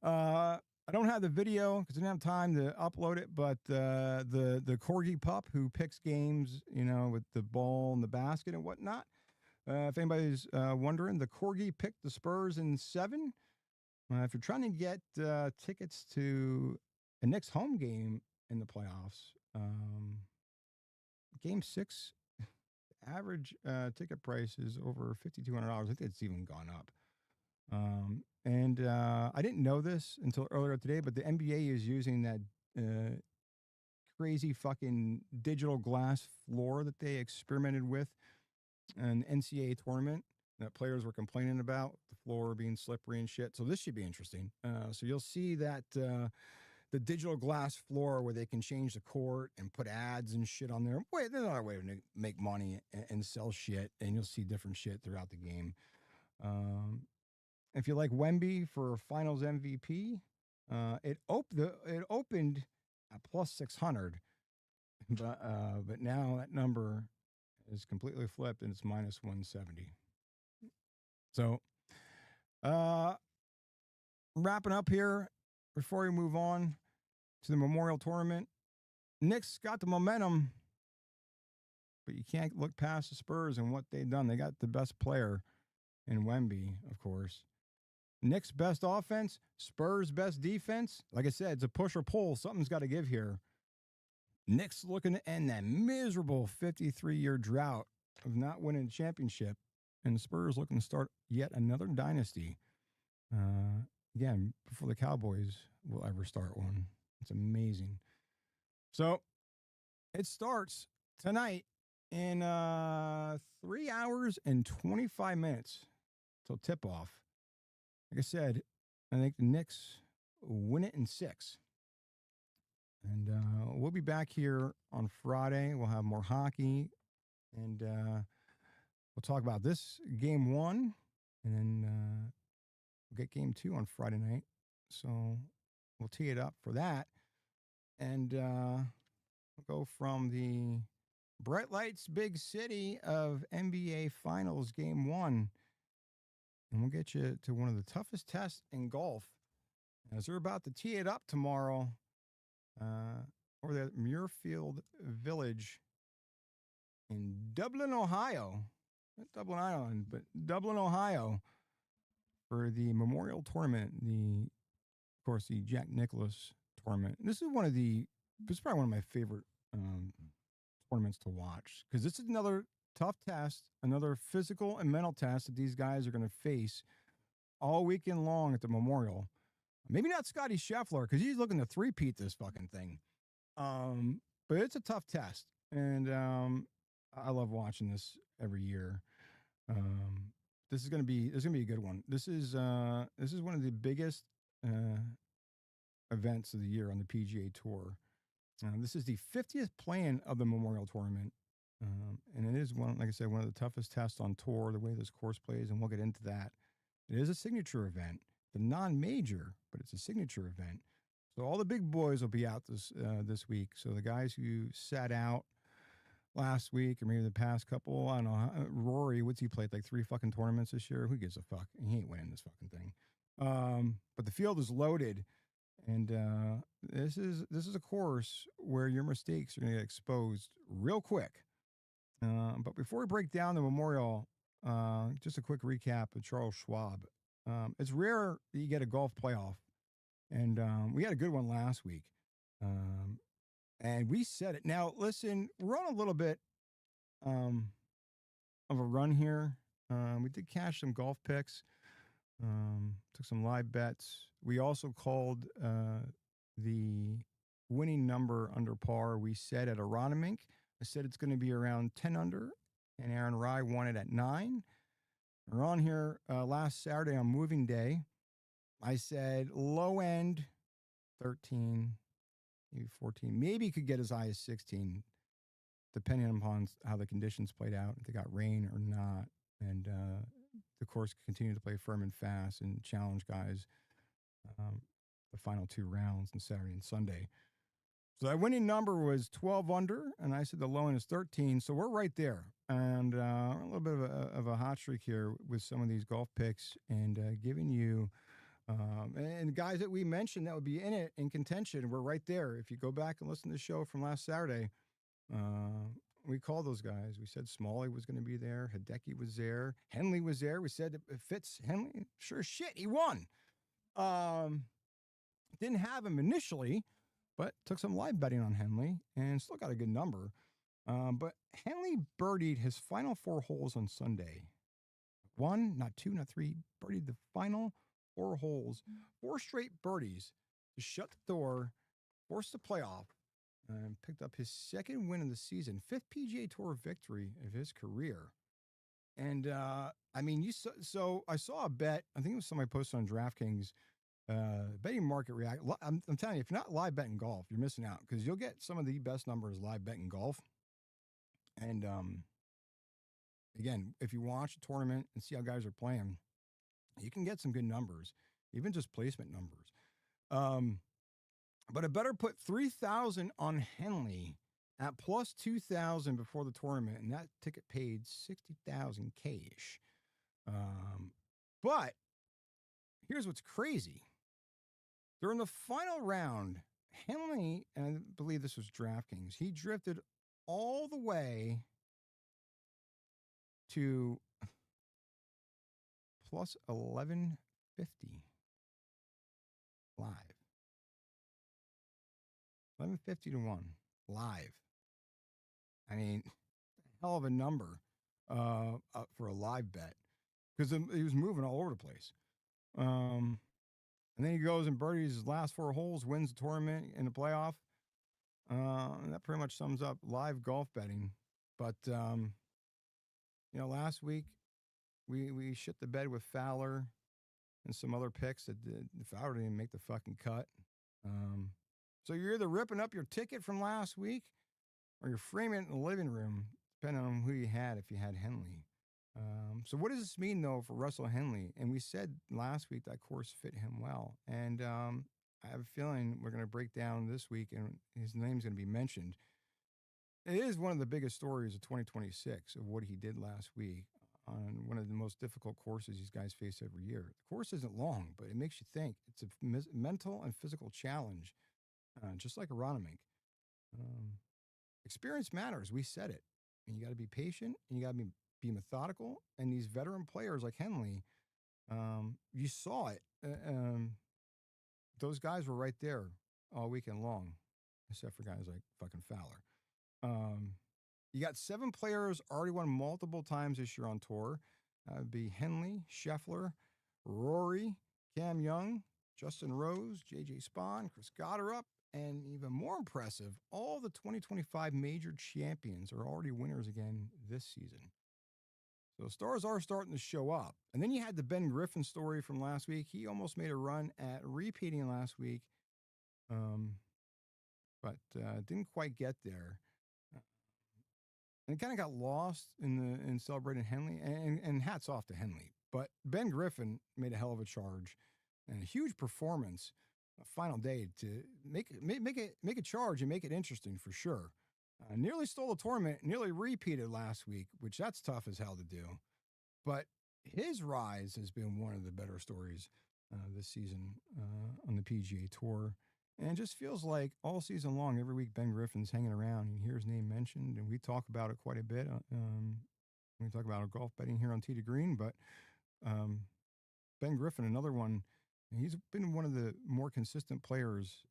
I don't have the video because I didn't have time to upload it, but the Corgi pup who picks games, with the ball and the basket and whatnot. If anybody's wondering, the Corgi picked the Spurs in 7. If you're trying to get tickets to a Knicks home game in the playoffs, Game 6, average ticket price is over $5,200. I think it's even gone up. And I didn't know this until earlier today, but the NBA is using that crazy fucking digital glass floor that they experimented with in the NCAA tournament that players were complaining about, the floor being slippery and shit. So this should be interesting. So you'll see that the digital glass floor where they can change the court and put ads and shit on there. Wait, there's another way to make money and sell shit, and you'll see different shit throughout the game. If you like Wemby for Finals MVP, it opened at plus 600, but now that number is completely flipped and it's minus 170. So, wrapping up here before we move on to the Memorial Tournament. Knicks got the momentum, but you can't look past the Spurs and what they've done. They got the best player in Wemby, of course. Knicks best offense, Spurs best defense. Like I said, it's a push or pull. Something's got to give here. Knicks looking to end that miserable 53-year drought of not winning a championship, and the Spurs looking to start yet another dynasty. Again, before the Cowboys will ever start one. It's amazing. So it starts tonight in 3 hours and 25 minutes till tip off. Like I said, I think the Knicks win it in 6. And we'll be back here on Friday. We'll have more hockey. And we'll talk about this game 1. And then we'll get game 2 on Friday night. So we'll tee it up for that. And we'll go from the bright lights, big city of NBA Finals game 1. And we'll get you to one of the toughest tests in golf. As they're about to tee it up tomorrow over there at Muirfield Village in Dublin, Ohio. Not Dublin, Ireland, but Dublin, Ohio, for the Memorial Tournament, of course, the Jack Nicklaus tournament. This is probably one of my favorite tournaments to watch, because this is another tough test, another physical and mental test that these guys are going to face all weekend long at the Memorial. Maybe not Scottie Scheffler, because he's looking to three-peat this fucking thing. But it's a tough test, and I love watching this every year. This is gonna be a good one. This is one of the biggest events of the year on the PGA Tour. This is the 50th play-in of the Memorial Tournament, and it is one, like I said, one of the toughest tests on tour. The way this course plays, and we'll get into that. It is a signature event, the non-major, but it's a signature event. So all the big boys will be out this week. So the guys who sat out last week, or maybe the past couple, I don't know. Rory, what's he played, like 3 fucking tournaments this year? Who gives a fuck? He ain't winning this fucking thing. But the field is loaded, and this is a course where your mistakes are going to get exposed real quick. But before we break down the Memorial, just a quick recap of Charles Schwab. It's rare that you get a golf playoff, and we had a good one last week. And we said it. Now, listen, we're on a little bit of a run here. We did cash some golf picks, took some live bets. We also called the winning number under par. We said at Aronimink, I said it's going to be around 10 under, and Aaron Rye won it at 9. We're on here last Saturday on moving day. I said low end 13, maybe 14, maybe could get as high as 16, depending upon how the conditions played out, if they got rain or not. And the course continued to play firm and fast and challenge guys the final 2 rounds on Saturday and Sunday. So that winning number was 12 under, and I said the low end is 13. So we're right there. And a little bit of a hot streak here with some of these golf picks, and giving you and guys that we mentioned that would be in it in contention, we're right there. If you go back and listen to the show from last Saturday, we called those guys. We said Smalley was going to be there. Hideki was there. Henley was there. We said if Fitz Henley, sure as shit, he won. Didn't have him initially, but took some live betting on Henley and still got a good number. But Henley birdied his final 4 holes on Sunday. 1, not 2, not 3, birdied the final 4 holes, 4 straight birdies to shut the door, forced the playoff, and picked up his 2nd win of the season, 5th PGA Tour victory of his career. And I mean, so I saw a bet. I think it was somebody posted on DraftKings. Betting market react. I'm telling you, if you're not live betting golf, you're missing out, because you'll get some of the best numbers live betting golf. And again, if you watch a tournament and see how guys are playing, you can get some good numbers, even just placement numbers. But I better put 3,000 on Henley at plus 2,000 before the tournament, and that ticket paid 60,000 cash. But here's what's crazy. During the final round, Henley, and I believe this was DraftKings, he drifted all the way to plus 1150 live. 1150 to 1 live. I mean, hell of a number for a live bet, because he was moving all over the place. And then he goes and birdies his last 4 holes, wins the tournament in the playoff. And that pretty much sums up live golf betting. But, last week we shit the bed with Fowler and some other picks that Fowler didn't make the fucking cut. So you're either ripping up your ticket from last week or you're framing it in the living room, depending on who you had, if you had Henley. So what does this mean, though, for Russell Henley? And we said last week that course fit him well. And I have a feeling we're going to break down this week, and his name's going to be mentioned. It is one of the biggest stories of 2026 of what he did last week on one of the most difficult courses these guys face every year. The course isn't long, but it makes you think. It's a mental and physical challenge, just like Aronimink. Experience matters. We said it. And you got to be patient, and you got to be methodical. And these veteran players like Henley, you saw it. Those guys were right there all weekend long, except for guys like fucking Fowler. You got 7 players already won multiple times this year on tour. It'd be Henley, Scheffler, Rory, Cam Young, Justin Rose, J.J. Spahn, Chris Gotterup, and even more impressive, all the 2025 major champions are already winners again this season. So stars are starting to show up. And then you had the Ben Griffin story from last week. He almost made a run at repeating last week, but didn't quite get there. And it kind of got lost in celebrating Henley, and hats off to Henley. But Ben Griffin made a hell of a charge and a huge performance, a final day to make a charge and make it interesting for sure. Nearly stole the tournament, nearly repeated last week, which that's tough as hell to do. But his rise has been one of the better stories this season on the PGA Tour. And it just feels like all season long, every week, Ben Griffin's hanging around. You hear his name mentioned, and we talk about it quite a bit. We talk about golf betting here on Tee to Green, but Ben Griffin, another one, he's been one of the more consistent players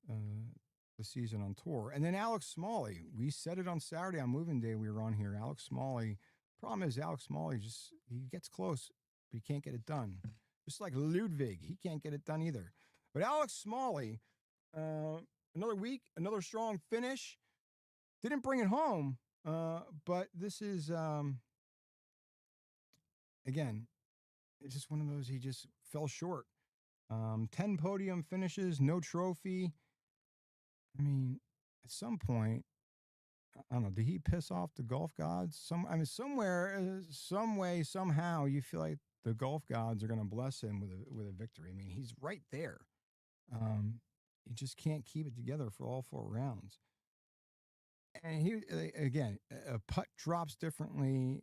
this season on tour. And then Alex Smalley, we said it on Saturday on Moving Day we were on here. Alex Smalley, problem is Alex Smalley he gets close, but he can't get it done. Just like Ludwig, he can't get it done either. But Alex Smalley, another week, another strong finish. Didn't bring it home, but this is, again, it's just one of those, he just fell short. 10 podium finishes, no trophy. I mean, at some point, I don't know, did he piss off the golf gods? Somewhere, some way, somehow, you feel like the golf gods are going to bless him with a victory. I mean, he's right there. He just can't keep it together for all 4 rounds. And he, again, a putt drops differently,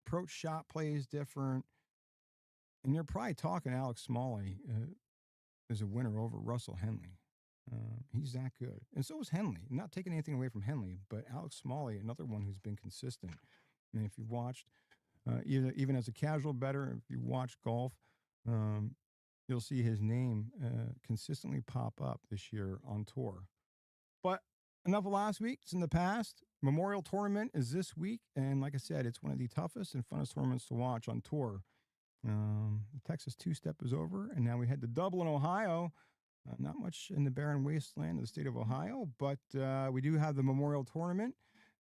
approach shot play is different. And you're probably talking Alex Smalley as a winner over Russell Henley. He's that good. And so is Henley. I'm not taking anything away from Henley, but Alex Smalley, another one who's been consistent. And if you watched, even as a casual bettor, if you watch golf, you'll see his name consistently pop up this year on tour. But enough of last week. It's in the past. Memorial Tournament is this week. And like I said, it's one of the toughest and funnest tournaments to watch on tour. The Texas two-step is over, and now we head to Dublin, Ohio. Not much in the barren wasteland of the state of Ohio, but we do have the Memorial Tournament,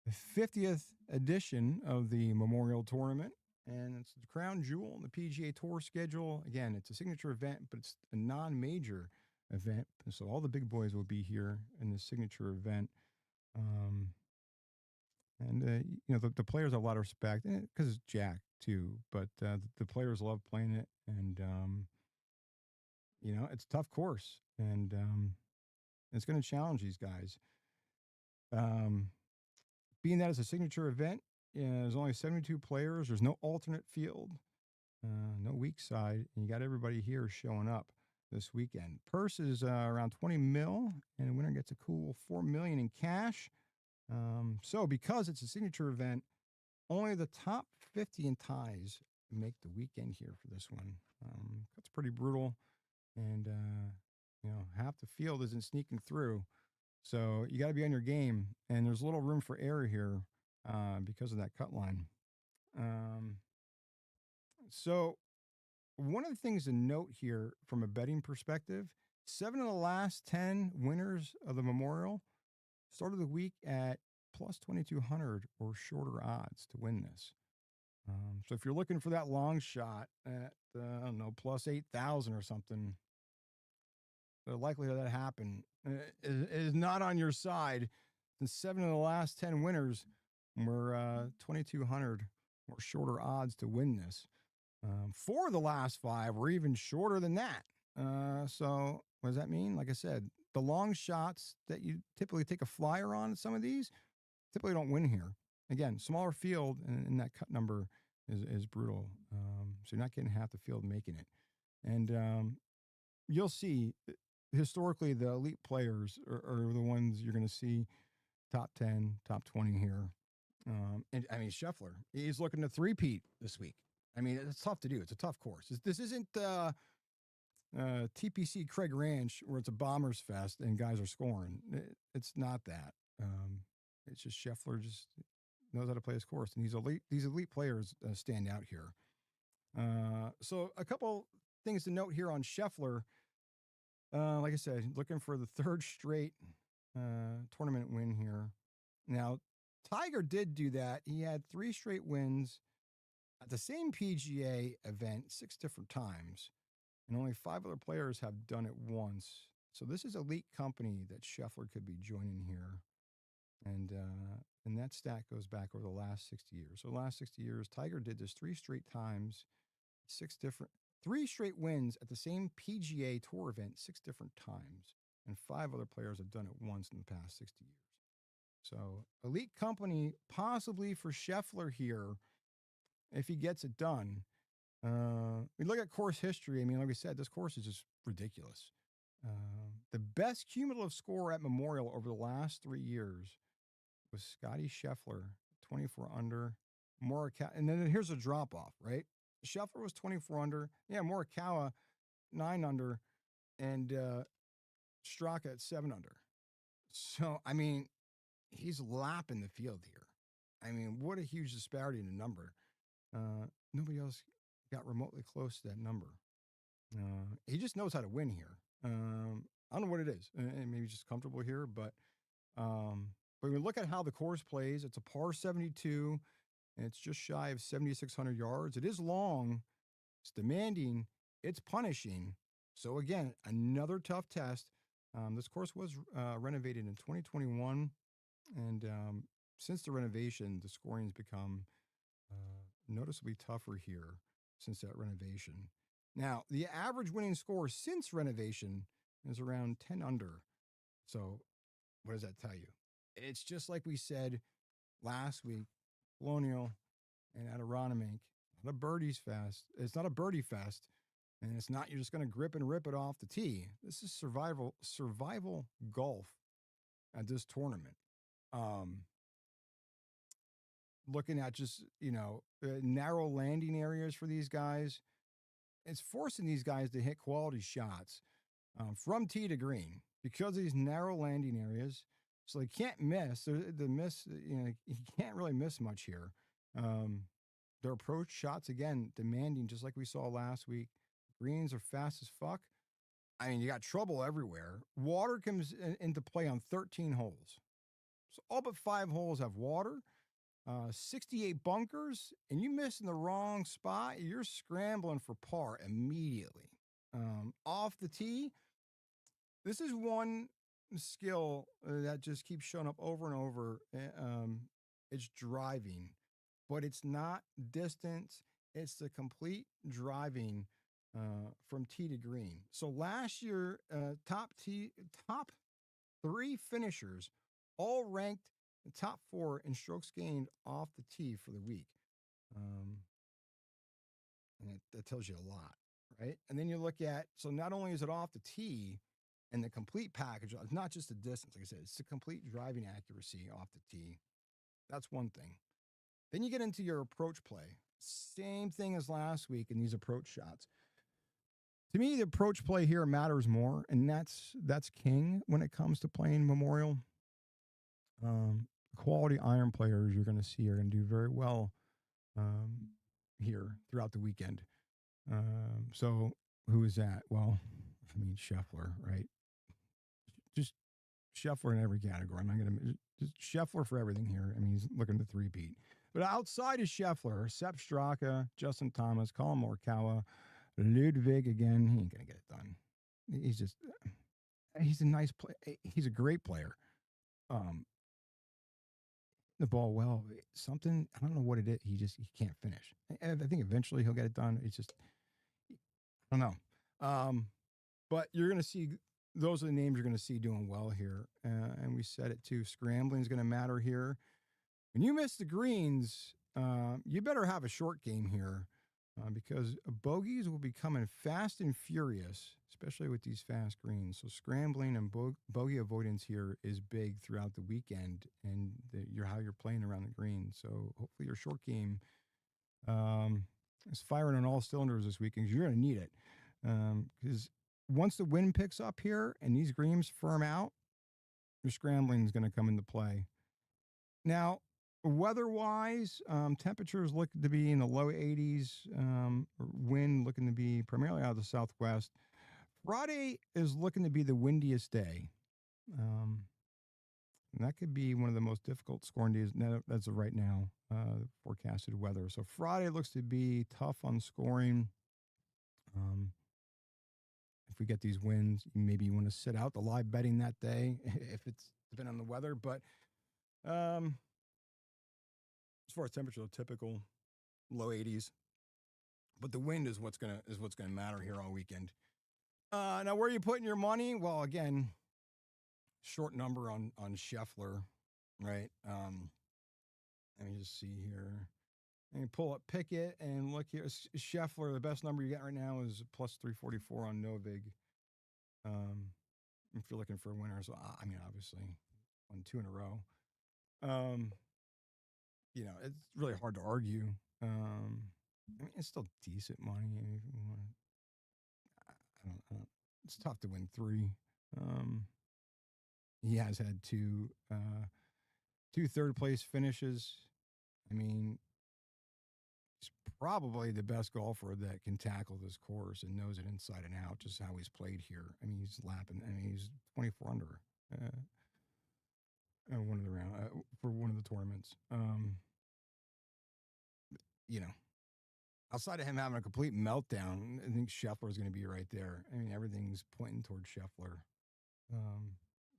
the 50th edition of the Memorial Tournament, and it's the crown jewel in the PGA Tour schedule. Again, it's a signature event, but it's a non-major event, so all the big boys will be here in this signature event. The players have a lot of respect, because it's Jack too, but the players love playing it, and it's a tough course, and it's going to challenge these guys. Being that it's a signature event, there's only 72 players. There's no alternate field, no weak side, and you got everybody here showing up this weekend. Purse is around 20 mil, and the winner gets a cool $4 million in cash. So because it's a signature event, only the top 50 in ties make the weekend here for this one. That's pretty brutal. And, half the field isn't sneaking through. So you got to be on your game. And there's a little room for error here because of that cut line. So, one of the things to note here from a betting perspective, 7 of the last 10 winners of the Memorial started the week at plus 2,200 or shorter odds to win this. So if you're looking for that long shot at, I don't know, plus 8,000 or something, the likelihood of that happen is not on your side. Since 7 of the last 10 winners were 2,200 or shorter odds to win this. 4 of the last 5 were even shorter than that. So what does that mean? Like I said, the long shots that you typically take a flyer on some of these typically don't win here. Again, smaller field and that cut number is brutal. So you're not getting half the field making it. And you'll see historically the elite players are the ones you're going to see top 10, top 20 here. And I mean, Scheffler, he's looking to three-peat this week. I mean, it's tough to do. It's a tough course. This isn't TPC Craig Ranch where it's a bomber's fest and guys are scoring. It's not that. It's just Scheffler just knows how to play his course, and these elite players stand out here. So a couple things to note here on Scheffler. Like I said, looking for the third straight tournament win here. Now, Tiger did do that. He had 3 straight wins at the same PGA event 6 different times, and only 5 other players have done it once. So this is elite company that Scheffler could be joining here. And that stat goes back over the last 60 years. So the last 60 years, Tiger did this 3 straight times, 3 straight wins at the same PGA Tour event 6 different times. And 5 other players have done it once in the past 60 years. So elite company possibly for Scheffler here if he gets it done. We look at course history. I mean, like we said, this course is just ridiculous. The best cumulative score at Memorial over the last 3 years was Scottie Scheffler, 24 under. And then here's a drop off, right? Scheffler was 24 under. Yeah, Morikawa, 9 under. And Straka at 7 under. So, I mean, he's lapping the field here. I mean, what a huge disparity in the number. Nobody else got remotely close to that number. He just knows how to win here. I don't know what it is. And maybe just comfortable here, but when we look at how the course plays, it's a par 72, and it's just shy of 7,600 yards. It is long, it's demanding, it's punishing. So again, another tough test. This course was renovated in 2021, and since the renovation, the scoring has become noticeably tougher here since that renovation. Now, the average winning score since renovation is around 10 under. So what does that tell you? It's just like we said last week, Colonial and Adirondack, not a birdies fest. It's not a birdie fest, and it's not you're just going to grip and rip it off the tee. This is survival golf at this tournament. Looking at just narrow landing areas for these guys, it's forcing these guys to hit quality shots from tee to green because of these narrow landing areas. So they can't miss. The miss, you can't really miss much here. Their approach shots, again, demanding, just like we saw last week. Greens are fast as fuck. I mean, you got trouble everywhere. Water comes into play on 13 holes. So all but 5 holes have water. 68 bunkers, and you miss in the wrong spot, you're scrambling for par immediately. Off the tee, this is one skill that just keeps showing up over and over. It's driving, but it's not distance. It's the complete driving from tee to green. So last year, top 3 finishers all ranked the top 4 in strokes gained off the tee for the week. And that tells you a lot, right? And then you look at, so not only is it off the tee and the complete package, it's not just the distance, like I said, it's the complete driving accuracy off the tee. That's one thing. Then you get into your approach play. Same thing as last week in these approach shots. To me, the approach play here matters more, and that's king when it comes to playing Memorial. Quality iron players you're going to see are going to do very well here throughout the weekend. So who is that? Well, I mean Scheffler, right? Just Scheffler in every category. I'm not going to just Scheffler for everything here. I mean, he's looking to three-peat. But outside of Scheffler, Sepp Straka, Justin Thomas, Colin Morikawa, Ludwig again. He ain't going to get it done. He's just he's a nice play. He's a great player. Um, the ball well. Something I don't know what it is. He can't finish. I think eventually he'll get it done. It's just I don't know. But you're going to see those are the names you're going to see doing well here. And we said it too. Scrambling is going to matter here. When you miss the greens, you better have a short game here because bogeys will be coming fast and furious, especially with these fast greens. So scrambling and bogey avoidance here is big throughout the weekend, and how you're playing around the green. So hopefully your short game is firing on all cylinders this weekend because you're going to need it. Because once the wind picks up here and these greens firm out, your scrambling is going to come into play. Now, weather-wise, temperatures look to be in the low 80s. Wind looking to be primarily out of the southwest. Friday is looking to be the windiest day. And that could be one of the most difficult scoring days as of right now, forecasted weather. So Friday looks to be tough on scoring. If we get these wins, maybe you want to sit out the live betting that day if it's depending on the weather. But as far as temperature, typical low 80s. But the wind is what's gonna matter here all weekend. Now, where are you putting your money? Well, again, short number on Scheffler, right? Let me just see here. And you pull up Pikkit and look here. Scheffler, the best number you get right now is plus 344 on Novig. If you're looking for a winner, so I mean, obviously, won 2 in a row. It's really hard to argue. I mean, it's still decent money. I mean, I don't. It's tough to win 3. He has had two third place finishes. I mean, he's probably the best golfer that can tackle this course and knows it inside and out, just how he's played here. I mean, he's lapping. I mean, he's 24 under one of the round for one of the tournaments. Outside of him having a complete meltdown, I think Scheffler is going to be right there. I mean, everything's pointing towards Scheffler.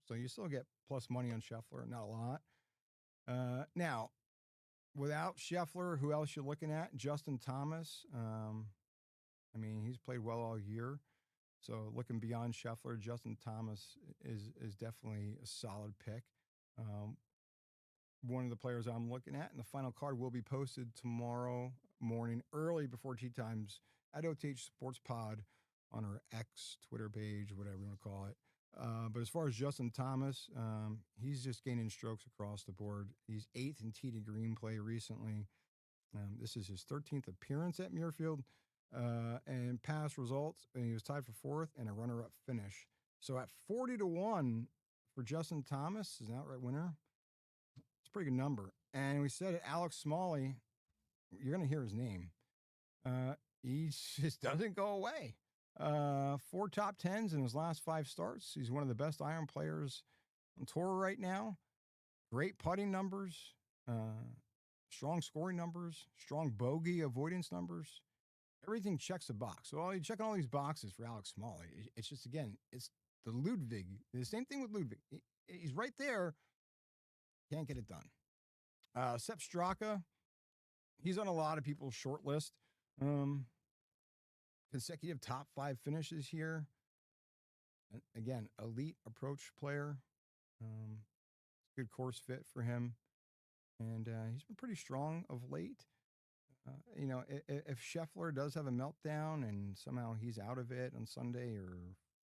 So you still get plus money on Scheffler, not a lot. Now, without Scheffler, who else you looking at? Justin Thomas. I mean, he's played well all year. So looking beyond Scheffler, Justin Thomas is definitely a solid pick. One of the players I'm looking at, and the final card will be posted tomorrow morning, early before tea times at OTH Sports Pod on our X Twitter page, whatever you want to call it. But as far as Justin Thomas, he's just gaining strokes across the board. He's 8th in tee to green play recently. This is his 13th appearance at Muirfield. And past results, and he was tied for 4th and a runner-up finish. So at 40-1 for Justin Thomas, is an outright winner. It's a pretty good number. And we said it, Alex Smalley, you're going to hear his name. He just doesn't go away. 4 top 10s in his last 5 starts. He's one of the best iron players on tour right now. Great putting numbers, strong scoring numbers, strong bogey avoidance numbers. Everything checks a box. So you check all these boxes for Alex Smalley. It's just, again, it's the Ludwig. The same thing with Ludwig. He's right there. Can't get it done. Sepp Straka, he's on a lot of people's short list. Consecutive top 5 finishes here. And again, elite approach player. Good course fit for him. And he's been pretty strong of late. If Scheffler does have a meltdown and somehow he's out of it on Sunday or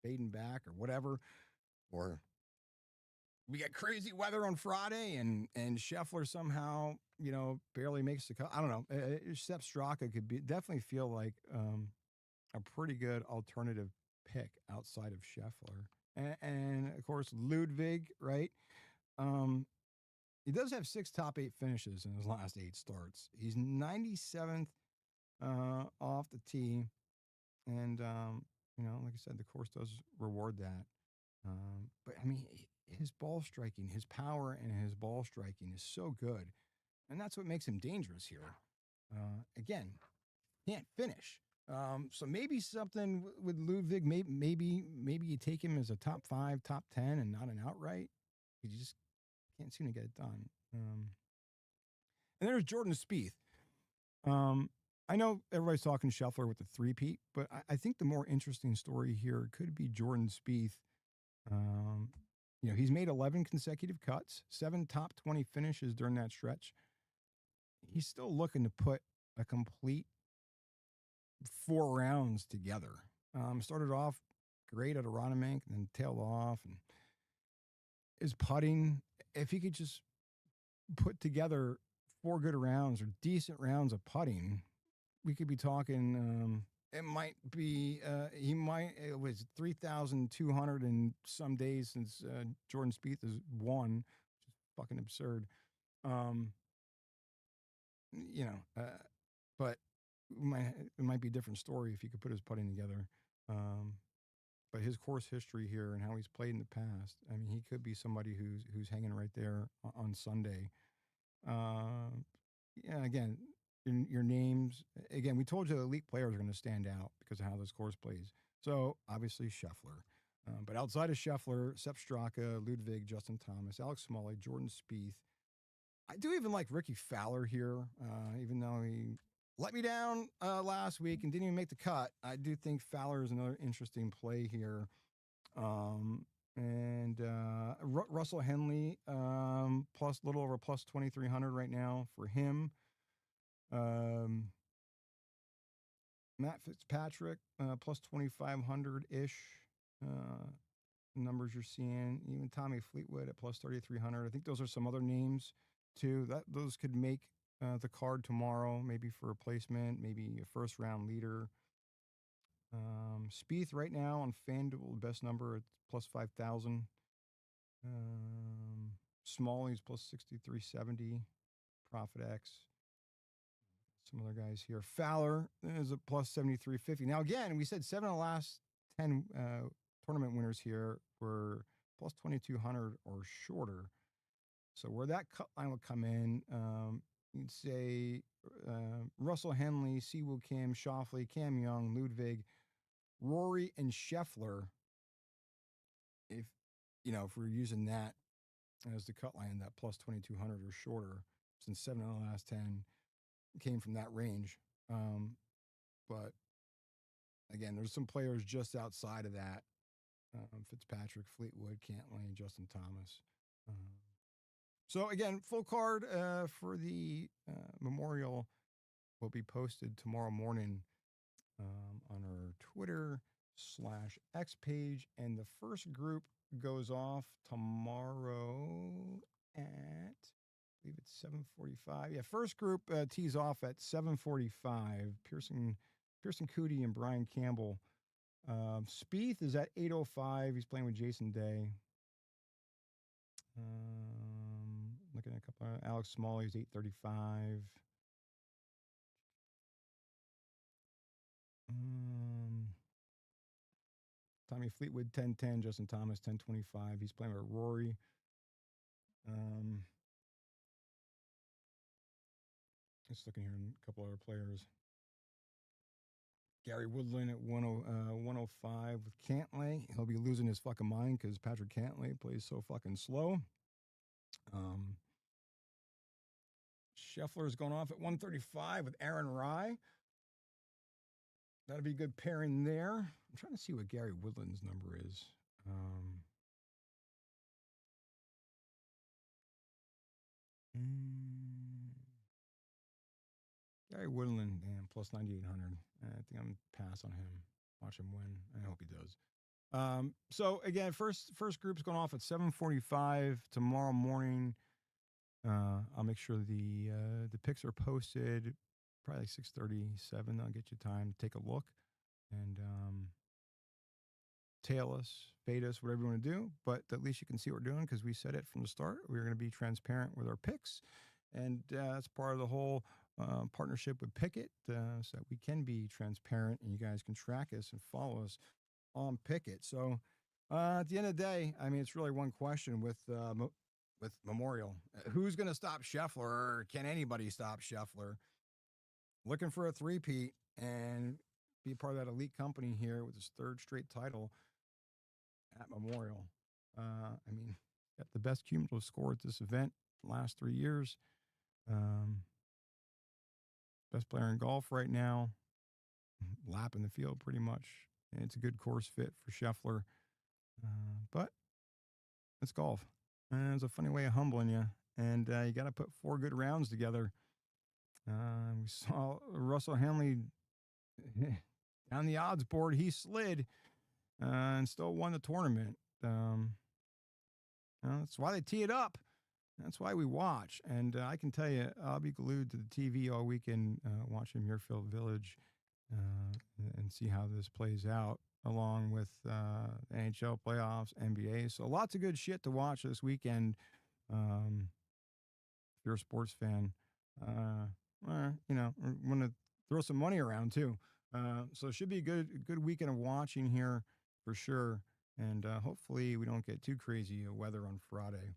fading back or whatever, or we get crazy weather on Friday and Scheffler somehow, barely makes the cut. I don't know. Sepp Straka could definitely feel like a pretty good alternative pick outside of Scheffler. And of course, Ludwig, right? He does have 6 top 8 finishes in his last 8 starts. He's 97th off the tee. And, like I said, the course does reward that. But, I mean, his ball striking, his power and his ball striking is so good. And that's what makes him dangerous here. Again, can't finish. So maybe something with Ludwig, maybe you take him as a top 5, top 10 and not an outright. You just can't seem to get it done. And there's Jordan Spieth. I know everybody's talking Scheffler with the three-peat, but I think the more interesting story here could be Jordan Spieth. He's made 11 consecutive cuts, 7 top 20 finishes during that stretch. He's still looking to put a complete 4 rounds together. Started off great at Aronimink and then tailed off. And his putting, if he could just put together 4 good rounds or decent rounds of putting, we could be talking, it might be, it was 3,200 and some days since Jordan Spieth has won, which is fucking absurd. But it might be a different story if he could put his putting together. But his course history here and how he's played in the past, I mean, he could be somebody who's hanging right there on Sunday. Again, your names. Again, we told you the elite players are going to stand out because of how this course plays. So, obviously, Scheffler. But outside of Scheffler, Sepp Straka, Ludwig, Justin Thomas, Alex Smalley, Jordan Spieth. I do even like Ricky Fowler here, even though he let me down last week and didn't even make the cut. I do think Fowler is another interesting play here. Russell Henley, plus a little over plus 2,300 right now for him. Matt Fitzpatrick, plus 2,500-ish numbers you're seeing. Even Tommy Fleetwood at plus 3,300. I think those are some other names too. Those could make the card tomorrow, maybe for a placement, maybe a first-round leader. Spieth right now on FanDuel, best number at plus 5,000. Smalley's plus 6,370. Profit X. Some other guys here. Fowler is a plus 7,350. Now, again, we said 7 of the last 10 tournament winners here were plus 2,200 or shorter. So where that cut line would come in, you'd say Russell Henley, Siwoo Kim, Schauffele, Cam Young, Ludwig, Rory, and Scheffler. If we're using that as the cut line, that plus 2,200 or shorter, since 7 of the last 10 came from that range. But again, there's some players just outside of that. Fitzpatrick, Fleetwood, Cantlay, Justin Thomas. So again, full card for the Memorial will be posted tomorrow morning on our Twitter/X page. And the first group goes off tomorrow at, I believe it's 7:45. Yeah, first group tees off at 7:45. Pearson Cootie and Brian Campbell. Spieth is at 8:05. He's playing with Jason Day. Looking at a couple. Alex Smalley's 8:35. Tommy Fleetwood 10:10. Justin Thomas 10:25. He's playing with Rory. Just looking here at a couple other players. Gary Woodland at 105 with Cantlay. He'll be losing his fucking mind because Patrick Cantlay plays so fucking slow. Scheffler is going off at 135 with Aaron Rai. That'll be a good pairing there. I'm trying to see what Gary Woodland's number is. Gary Woodland, damn, plus 9,800. I think I'm pass on him. Watch him win. I hope he does. So again, first group's going off at 7:45 tomorrow morning. I'll make sure the picks are posted probably like 6:37. I'll get you time to take a look and tail us, fade us, whatever you want to do. But at least you can see what we're doing because we said it from the start. We're going to be transparent with our picks, and that's part of the whole partnership with Pikkit so that we can be transparent and you guys can track us and follow us on Pikkit. So at the end of the day, I mean, it's really one question with Memorial. Who's going to stop Scheffler, or can anybody stop Scheffler? Looking for a three-peat and be part of that elite company here with his third straight title at Memorial. I mean, got the best cumulative score at this event the last 3 years. Best player in golf right now. Lap in the field pretty much. And it's a good course fit for Scheffler. But it's golf. And it's a funny way of humbling you. And you got to put 4 good rounds together. We saw Russell Henley down the odds board. He slid and still won the tournament. That's why they tee it up. That's why we watch. And I can tell you, I'll be glued to the TV all weekend watching Muirfield Village and see how this plays out, along with NHL playoffs, NBA. So lots of good shit to watch this weekend. If you're a sports fan, want to throw some money around too. So it should be a good weekend of watching here for sure. And hopefully we don't get too crazy weather on Friday.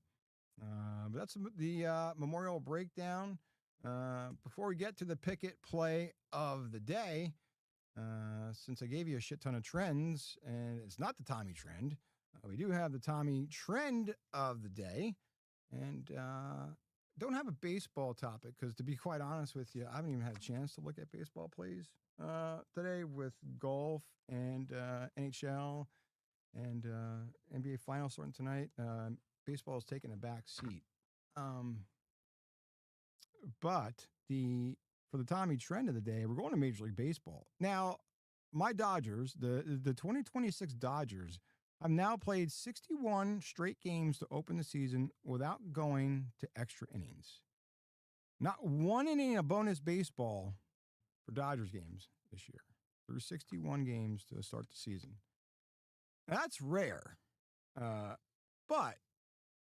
But that's the Memorial breakdown. Before we get to the Pikkit play of the day, since I gave you a shit ton of trends, and it's not the Tommy trend, we do have the Tommy trend of the day. And don't have a baseball topic because, to be quite honest with you, I haven't even had a chance to look at baseball plays today with golf and NHL and NBA Finals starting tonight. Baseball is taking a back seat. But for the Tommy trend of the day, we're going to Major League Baseball. Now, my Dodgers, the 2026 Dodgers, have now played 61 straight games to open the season without going to extra innings. Not one inning of bonus baseball for Dodgers games this year. Through 61 games to start the season. That's rare. But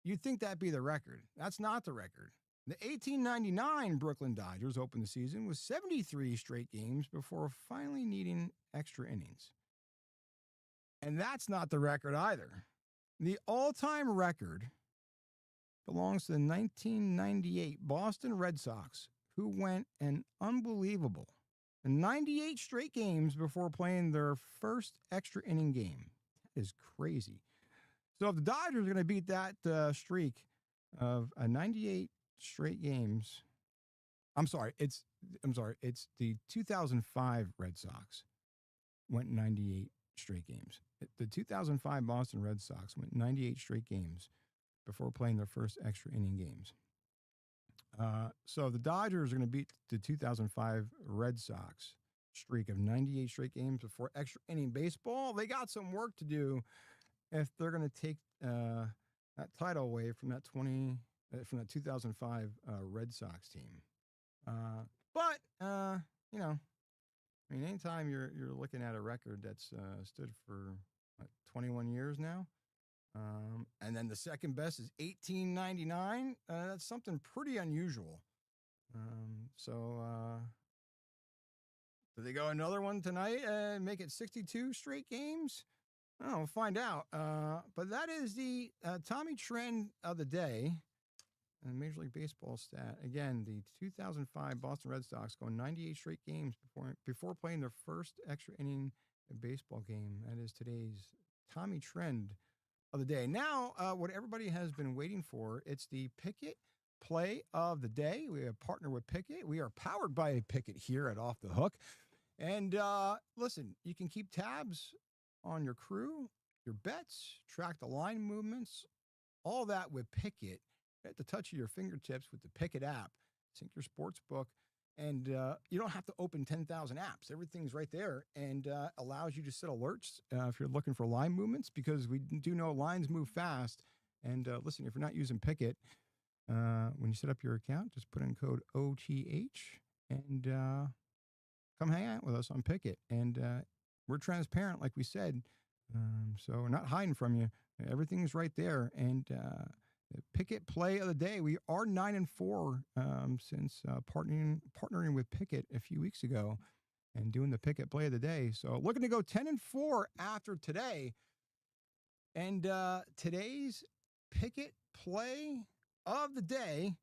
you'd think that'd be the record. That's not the record. The 1899 Brooklyn Dodgers opened the season with 73 straight games before finally needing extra innings. And that's not the record either. The all-time record belongs to the 1998 Boston Red Sox, who went an unbelievable 98 straight games before playing their first extra inning game. That is crazy. So if the Dodgers are going to beat that streak of 98 straight games, it's the 2005 Red Sox went 98 straight games. The 2005 Boston Red Sox went 98 straight games before playing their first extra inning games. So the Dodgers are going to beat the 2005 Red Sox streak of 98 straight games before extra inning baseball. They got some work to do if they're going to take that title away from that 2005 Red Sox team. But anytime you're looking at a record that's stood for 21 years now, and then the second best is 1899, that's something pretty unusual. Do they go another one tonight and make it 62 straight games? Oh, we'll find out. But that is the Tommy trend of the day. And Major League Baseball stat. Again, the 2005 Boston Red Sox go 98 straight games before playing their first extra inning baseball game. That is today's Tommy trend of the day. Now, what everybody has been waiting for, it's the Pikkit play of the day. We have partnered with Pikkit. We are powered by Pikkit here at Off the Hook. And listen, you can keep tabs on your crew, your bets, track the line movements, all that with Pikkit at the touch of your fingertips with the Pikkit app. Sync your sports book, and you don't have to open 10,000 apps. Everything's right there and allows you to set alerts if you're looking for line movements, because we do know lines move fast. And listen, if you're not using Pikkit, when you set up your account, just put in code OTH and come hang out with us on Pikkit. And we're transparent, like we said. So we're not hiding from you. Everything's right there. And The Pikkit play of the day. We are 9-4 since partnering with Pikkit a few weeks ago and doing the Pikkit play of the day. So looking to go 10-4 after today. And today's Pikkit play of the day,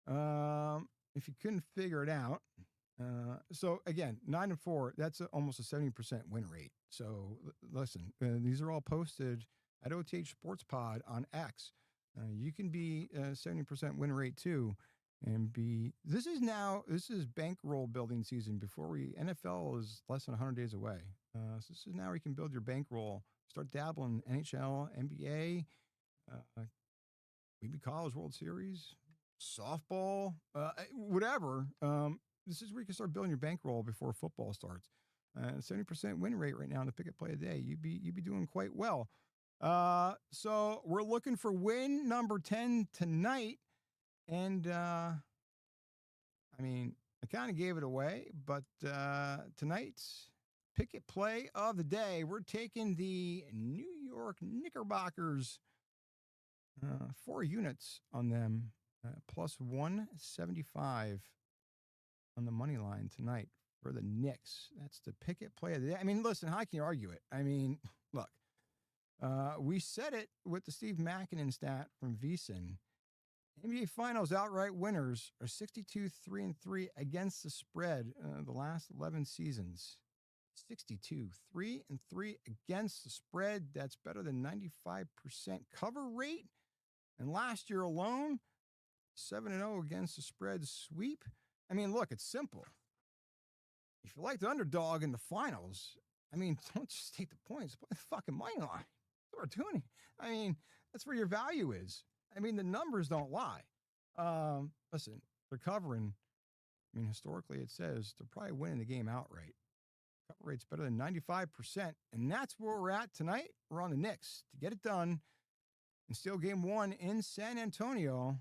if you couldn't figure it out. So again, 9-4, that's almost a 70% win rate. So listen, these are all posted at OTH Sports Pod on X. You can be 70% win rate too, and this is bankroll building season before NFL is less than 100 days away. So this is now where you can build your bankroll, start dabbling NHL, NBA, maybe College World Series, softball, whatever. This is where you can start building your bankroll before football starts. 70% win rate right now in the Pikkit play of the day. You'd be doing quite well. So we're looking for win number 10 tonight. And, I kind of gave it away, but, tonight's Pikkit play of the day, we're taking the New York Knickerbockers, 4 units on them, plus 175 on the money line tonight for the Knicks. That's the Pikkit play of the day. Listen, how can you argue it? Look, we said it with the Steve Makinen stat from VSiN. NBA Finals outright winners are 62-3-3 against the spread the last 11 seasons. 62, 3-3 against the spread. That's better than 95% cover rate. And last year alone, 7-0 against the spread sweep. Look, it's simple. If you like the underdog in the finals, don't just take the points, play the fucking money line. That's what we're doing. That's where your value is. The numbers don't lie. Listen, they're covering. Historically, it says they're probably winning the game outright. Cover rate's better than 95%, and that's where we're at tonight. We're on the Knicks to get it done and steal game 1 in San Antonio.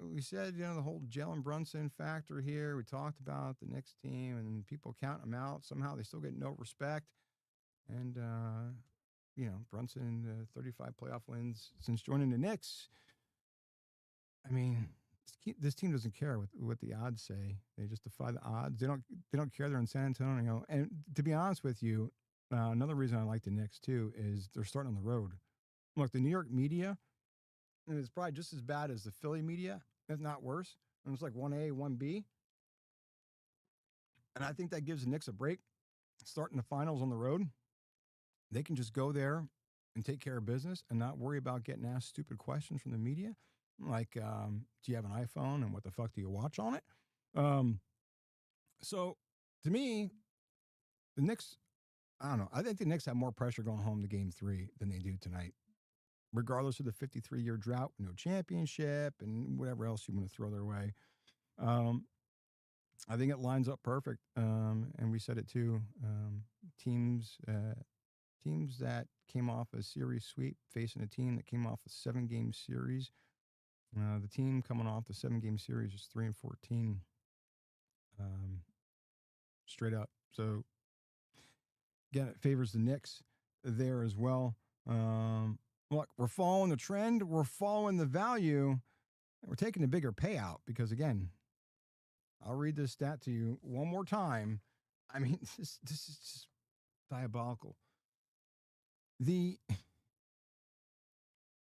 We said, the whole Jalen Brunson factor here. We talked about the Knicks team and people count them out. Somehow they still get no respect. And, Brunson, 35 playoff wins since joining the Knicks. This team doesn't care what the odds say. They just defy the odds. They don't care. They're in San Antonio. And to be honest with you, another reason I like the Knicks too is they're starting on the road. Look, the New York media is probably just as bad as the Philly media, if not worse. And it's like 1A, 1B. And I think that gives the Knicks a break. Starting the finals on the road, they can just go there and take care of business and not worry about getting asked stupid questions from the media. Like, do you have an iPhone and what the fuck do you watch on it? So, to me, the Knicks, I don't know. I think the Knicks have more pressure going home to game 3 than they do tonight. Regardless of the 53-year drought, no championship, and whatever else you want to throw their way. I think it lines up perfect. And we said it too. Teams that came off a series sweep facing a team that came off a 7-game series. The team coming off the 7-game series is 3-14. Straight up. So, again, it favors the Knicks there as well. Look, we're following the trend. We're following the value. And we're taking the bigger payout because, again, I'll read this stat to you one more time. This is just diabolical. In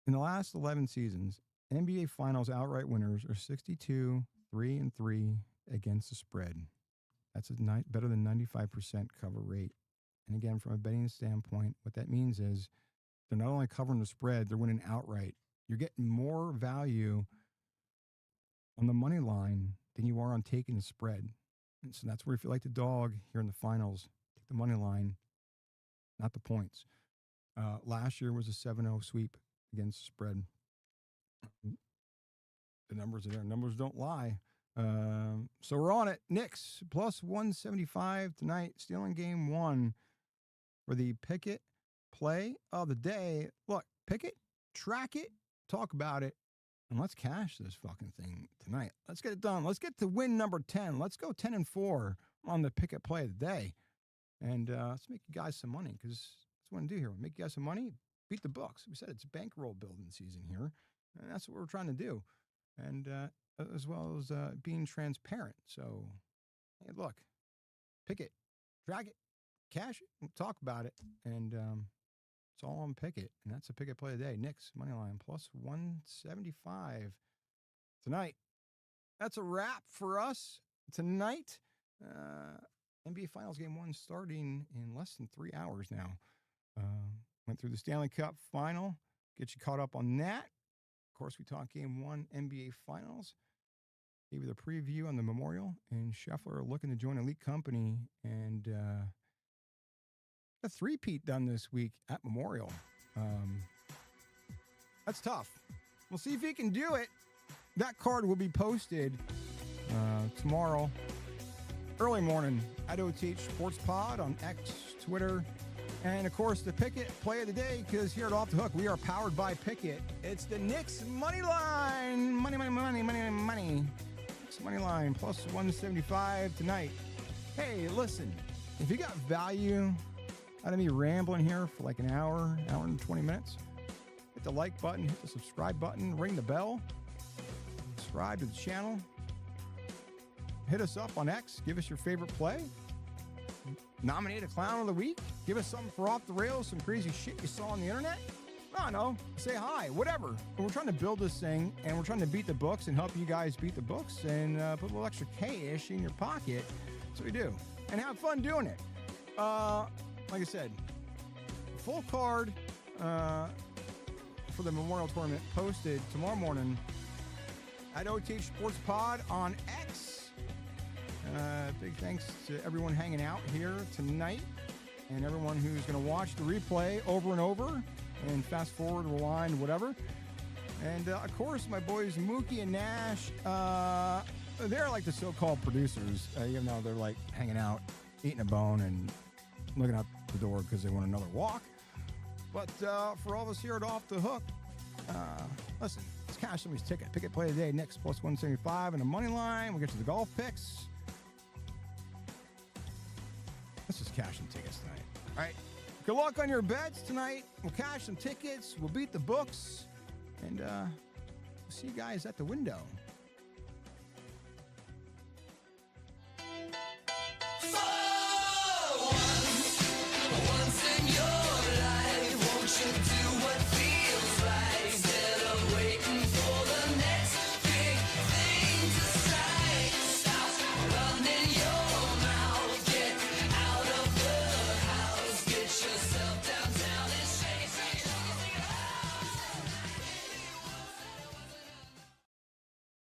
the last 11 seasons, NBA Finals outright winners are 62-3-3 against the spread. That's better than 95% cover rate. And again, from a betting standpoint, what that means is they're not only covering the spread, they're winning outright. You're getting more value on the money line than you are on taking the spread. And so that's where, if you like the dog here in the finals, take the money line, not the points. Last year was a 7-0 sweep against the spread. The numbers are there. Numbers don't lie. So we're on it. Knicks plus 175 tonight, stealing game 1 for the Pikkit play of the day. Look, pick it, track it, talk about it, and let's cash this fucking thing tonight. Let's get it done. Let's get to win number 10. Let's go 10-4 on the Pikkit play of the day. And let's make you guys some money, because that's what I want to do here. We make you guys some money, beat the books. We said it's bankroll building season here. And that's what we're trying to do. And as well as being transparent. So, hey, look, pick it, drag it, cash it, we'll talk about it. And it's all on Pikkit. And that's a Pikkit play of the day. Knicks, money line, plus 175 tonight. That's a wrap for us tonight. NBA Finals Game 1 starting in less than 3 hours now. Went through the Stanley Cup Final. Get you caught up on that. Of course, we talked Game 1 NBA Finals. Gave you the preview on the Memorial. And Scheffler looking to join Elite Company. And a three-peat done this week at Memorial. That's tough. We'll see if he can do it. That card will be posted tomorrow, early morning, at OTH Sports Pod on X, Twitter, and, of course, the Pikkit play of the day, because here at Off the Hook, we are powered by Pikkit. It's the Knicks money line. Money. Knicks money line, plus 175 tonight. Hey, listen, if you got value out of me rambling here for like an hour and 20 minutes, hit the like button, hit the subscribe button, ring the bell, subscribe to the channel, hit us up on X, give us your favorite play, nominate a clown of the week, give us something for Off the Rails, some crazy shit you saw on the internet. I don't know, say hi, whatever. We're trying to build this thing, and we're trying to beat the books and help you guys beat the books and put a little extra cash in your pocket. That's what we do, and have fun doing it. Like I said, full card for the Memorial Tournament posted tomorrow morning at OTH Sports Pod on X. Big thanks to everyone hanging out here tonight and everyone who's going to watch the replay over and over and fast forward, rewind, whatever. And, of course, my boys Mookie and Nash, they're like the so-called producers, even though they're like hanging out, eating a bone and looking out the door because they want another walk. But for all of us here at Off the Hook, listen, let's cash somebody's ticket. Pikkit play today, Knicks plus 175 and a money line. We'll get to the golf picks. Let's just cash some tickets tonight. All right. Good luck on your bets tonight. We'll cash some tickets. We'll beat the books. And we'll see you guys at the window.